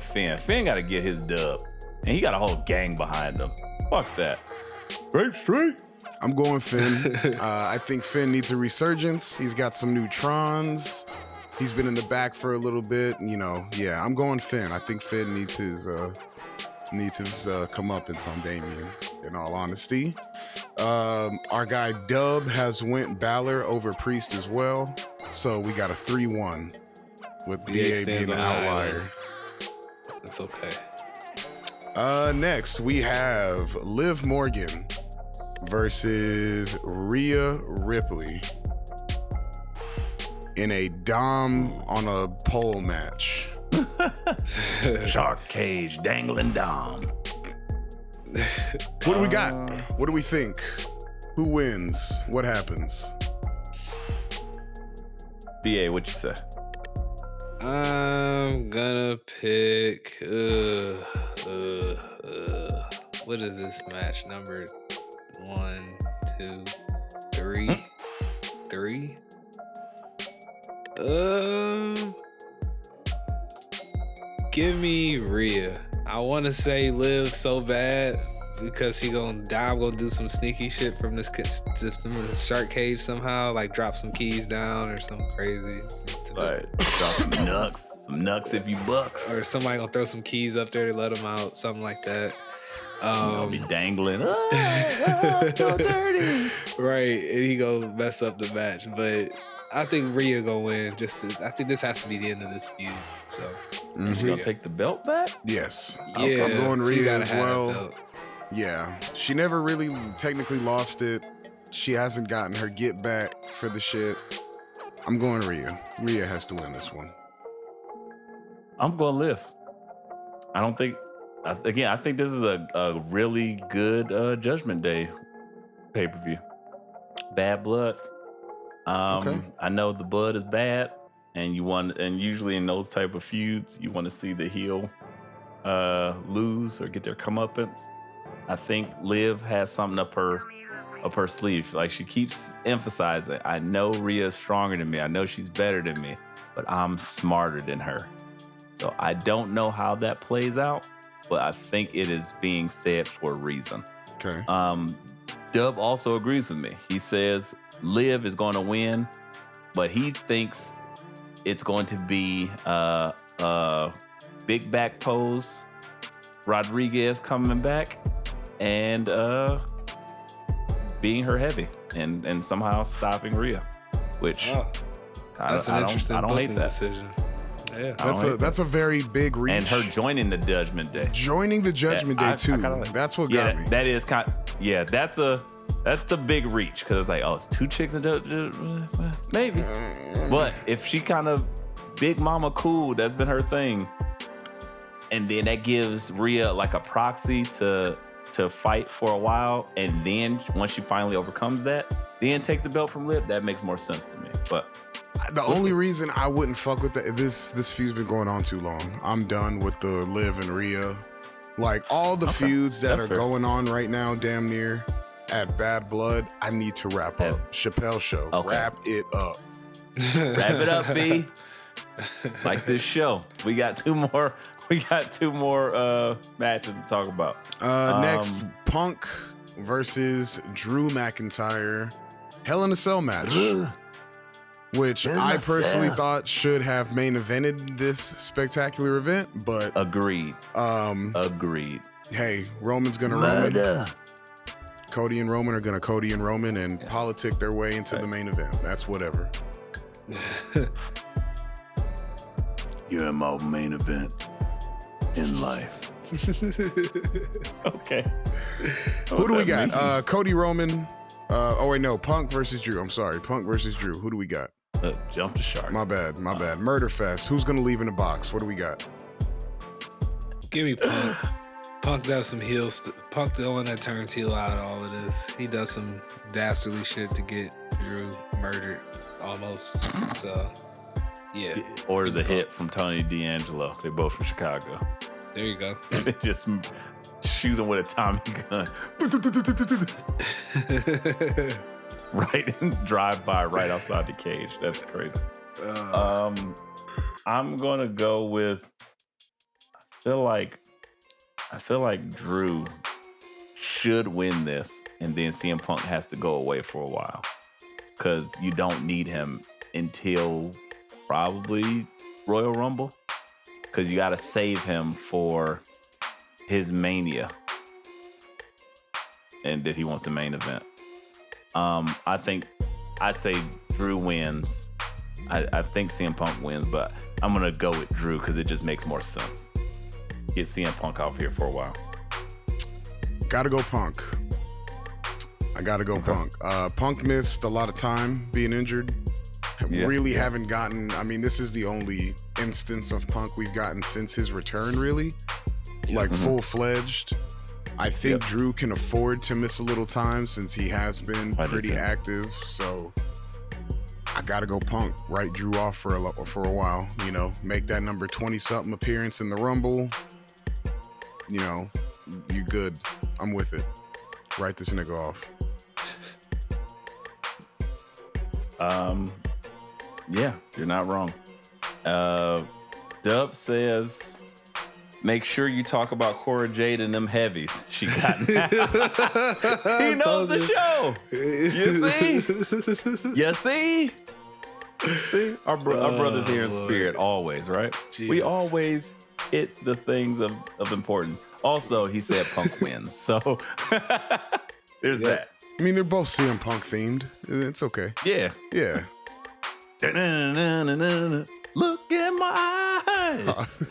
Finn. Finn got to get his dub, and he got a whole gang behind him. Fuck that. Grape Street. I'm going Finn. I think Finn needs a resurgence. He's got some new Trons. He's been in the back for a little bit. I'm going Finn. I think Finn needs his comeuppance on Damian, in all honesty. Our guy Dub has went Balor over Priest as well. So we got a 3-1 with BA being the outlier. That's okay. Next, we have Liv Morgan versus Rhea Ripley in a Dom on a pole match. Shark cage, dangling Dom. What do we got? What do we think? Who wins? What happens? BA, what you say? I'm gonna pick. What is this match? Number 1, 2, 3, 3. Give me Rhea. I want to say Liv so bad because he gonna die. I'm gonna do some sneaky shit from this shark cage somehow, like drop some keys down or something crazy. Like drop some nucks if you bucks, or somebody gonna throw some keys up there to let him out, something like that. Gonna be dangling. Oh, so dirty. Right, and he gonna mess up the match, but I think Rhea gonna win. I think this has to be the end of this feud. So she's gonna take the belt back. Yes, yeah, I'm going Rhea as well. Belt. Yeah, she never really technically lost it. She hasn't gotten her get back for the shit. I'm going Rhea. Rhea has to win this one. I'm going Liv. I don't think. Again, I think this is a really good Judgment Day pay-per-view. Bad Blood. Okay. I know the blood is bad, and usually in those type of feuds, you want to see the heel lose or get their comeuppance. I think Liv has something up her sleeve. Like, she keeps emphasizing, I know Rhea's stronger than me. I know she's better than me, but I'm smarter than her. So I don't know how that plays out, but I think it is being said for a reason. Okay. Dub also agrees with me. He says Liv is going to win, but he thinks it's going to be big back pose, Rodriguez coming back, and being her heavy and somehow stopping Rhea, which that's an interesting I don't hate that decision. Yeah, that's a very big reach. And her joining the Judgment Day. Joining the Judgment Day too. That's what got me. That is kind. Yeah, that's a big reach because it's like, oh, it's 2 chicks and maybe. But if she kind of big mama cool, that's been her thing, and then that gives Rhea like a proxy to fight for a while, and then once she finally overcomes that, then takes the belt from Liv. That makes more sense to me. But the only reason I wouldn't fuck with that, this feud's been going on too long. I'm done with the Liv and Rhea. Like, all the feuds that are going on right now, damn near, at Bad Blood, I need to wrap up. Chappelle Show. Okay. Wrap it up. Wrap it up, B. Like this show. We got two more matches to talk about. Next, Punk versus Drew McIntyre. Hell in a Cell match. Which I personally thought should have main evented this spectacular event, but agreed. Agreed. Hey, Roman's gonna Roman. Cody and Roman are gonna Cody and Roman and politic their way into the main event. That's whatever. You're in my main event in life. Okay. Who do we got? Cody Roman. Punk versus Drew. I'm sorry, Punk versus Drew. Who do we got? Jump the shark. My bad. Murder Fest. Who's gonna leave in the box? What do we got? Give me Punk. Punk does some heel Punk the one that turns heel out of all of this. He does some dastardly shit to get Drew murdered almost. So yeah. Orders a hit from Tony D'Angelo. They're both from Chicago. There you go. They just shoot him with a Tommy gun. Right, drive by right outside the cage. That's crazy. I'm gonna go with. I feel like Drew should win this, and then CM Punk has to go away for a while because you don't need him until probably Royal Rumble, because you got to save him for his Mania, and that he wants the main event. I say Drew wins. I think CM Punk wins, but I'm gonna go with Drew because it just makes more sense. Get CM Punk off here for a while. Gotta go Punk. I gotta go Punk. Punk missed a lot of time being injured. Really haven't gotten. I mean, this is the only instance of Punk we've gotten since his return, really, like full-fledged. I think Drew can afford to miss a little time since he has been pretty active. So I gotta go Punk. Write Drew off for a while. You know, make that number 20-something appearance in the Rumble. You know, you good. I'm with it. Write this nigga off. Yeah, you're not wrong. Dub says, make sure you talk about Cora Jade and them heavies. She got he knows the show. You see? See? Our brothers here in spirit always, right? Jeez. We always hit the things of importance. Also, he said Punk wins. So there's that. I mean, they're both CM Punk themed. It's okay. Yeah. Yeah. Look at my eyes.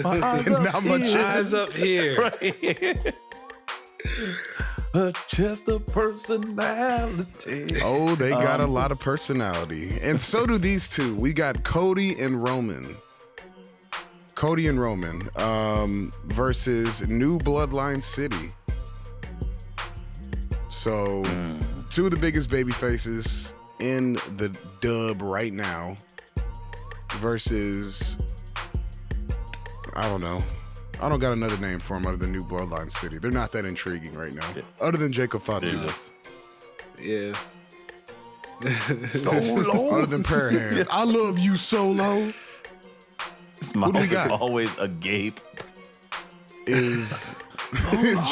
My eyes Not much eyes up here. Right. A chest of personality. Oh, they got a lot of personality. And so do these two. We got Cody and Roman. Versus New Bloodline City. So, two of the biggest baby faces in the dub right now versus, I don't know. I don't got another name for them other than New Bloodline City. They're not that intriguing right now. Yeah. Other than Jacob Fatu. Yeah. Solo. Other than prayer hands. I love you, Solo. His mouth is always agape. Is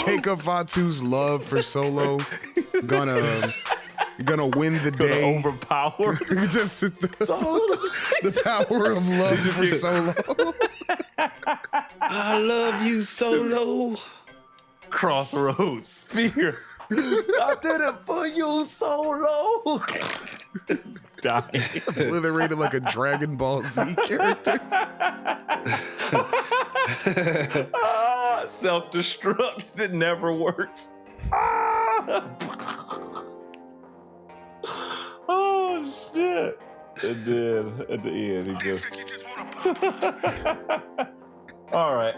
Jacob Fatu's love for Solo gonna win the day? Overpower? Just the power of love for Solo. I love you, Solo. Crossroads spear. I did it for you, Solo. Dying. Slithering like a Dragon Ball Z character. Self-destruct that never works. Oh shit. It did. At the end, he just all right.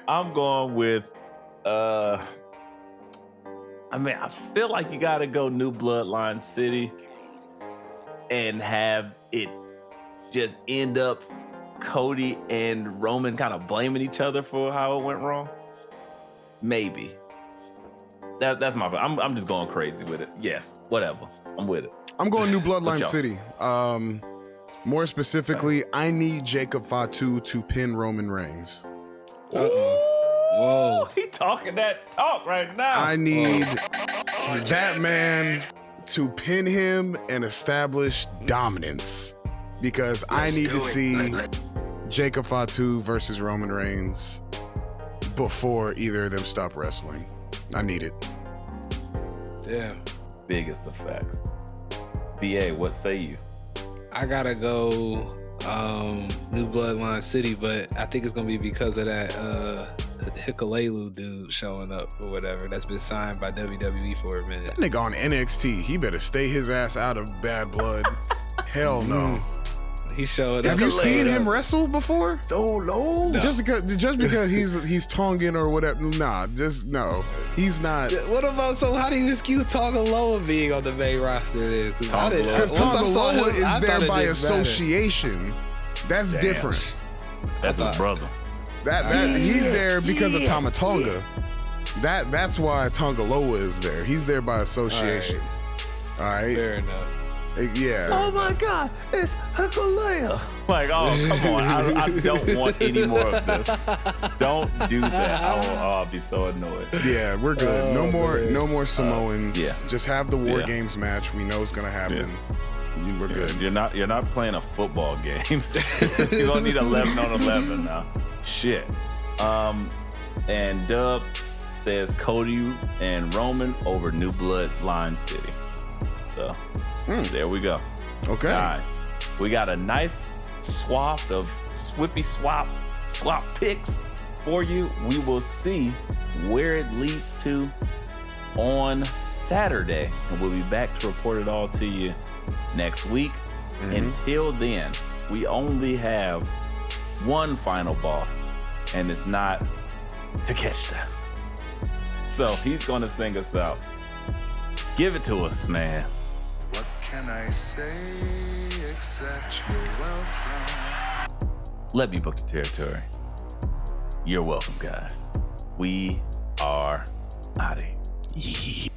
I'm going with I mean, I feel like you gotta go New Bloodline City and have it just end up Cody and Roman kind of blaming each other for how it went wrong. Maybe. That's my. I'm just going crazy with it. Yes, whatever. I'm with it. I'm going New Bloodline City. More specifically, I need Jacob Fatu to pin Roman Reigns. Whoa. He talking that talk right now. I need that man to pin him and establish dominance because I need to see Jacob Fatu versus Roman Reigns before either of them stop wrestling. I need it. Damn. Biggest effects. BA, what say you? I gotta go New Bloodline City, but I think it's gonna be because of that Hikalelu dude showing up or whatever that's been signed by WWE for a minute. That nigga on NXT, he better stay his ass out of Bad Blood. Hell no. He showed up. Have you seen him wrestle before? Solo? No. Just because he's Tongan or whatever. Nah, just no. He's not. What about, so how do you excuse Tonga Loa being on the main roster then? Because Tonga Loa is there by association. That's different. That's his brother. He's there because of Tama Tonga. That's why Tonga Loa is there. He's there by association. All right. Fair enough. Yeah. Oh my God, it's Hikalea. Like, oh, come on. I don't want any more of this. Don't do that. I'll be so annoyed. Yeah, we're good. No more Samoans. Yeah. Just have the War Games match. We know it's gonna happen. Yeah. We're good. You're not playing a football game. You don't need 11 on 11 now. Shit. And Dub says Cody and Roman over New Bloodline City. So there we go. Okay. Guys, we got a nice swath of swippy swap picks for you. We will see where it leads to on Saturday. And we'll be back to report it all to you next week. Until then, we only have one final boss, and it's not Takeshita. So he's going to sing us out. Give it to us, man. What can can I say except you're welcome? Let me book the territory. You're welcome, guys. We are out of here.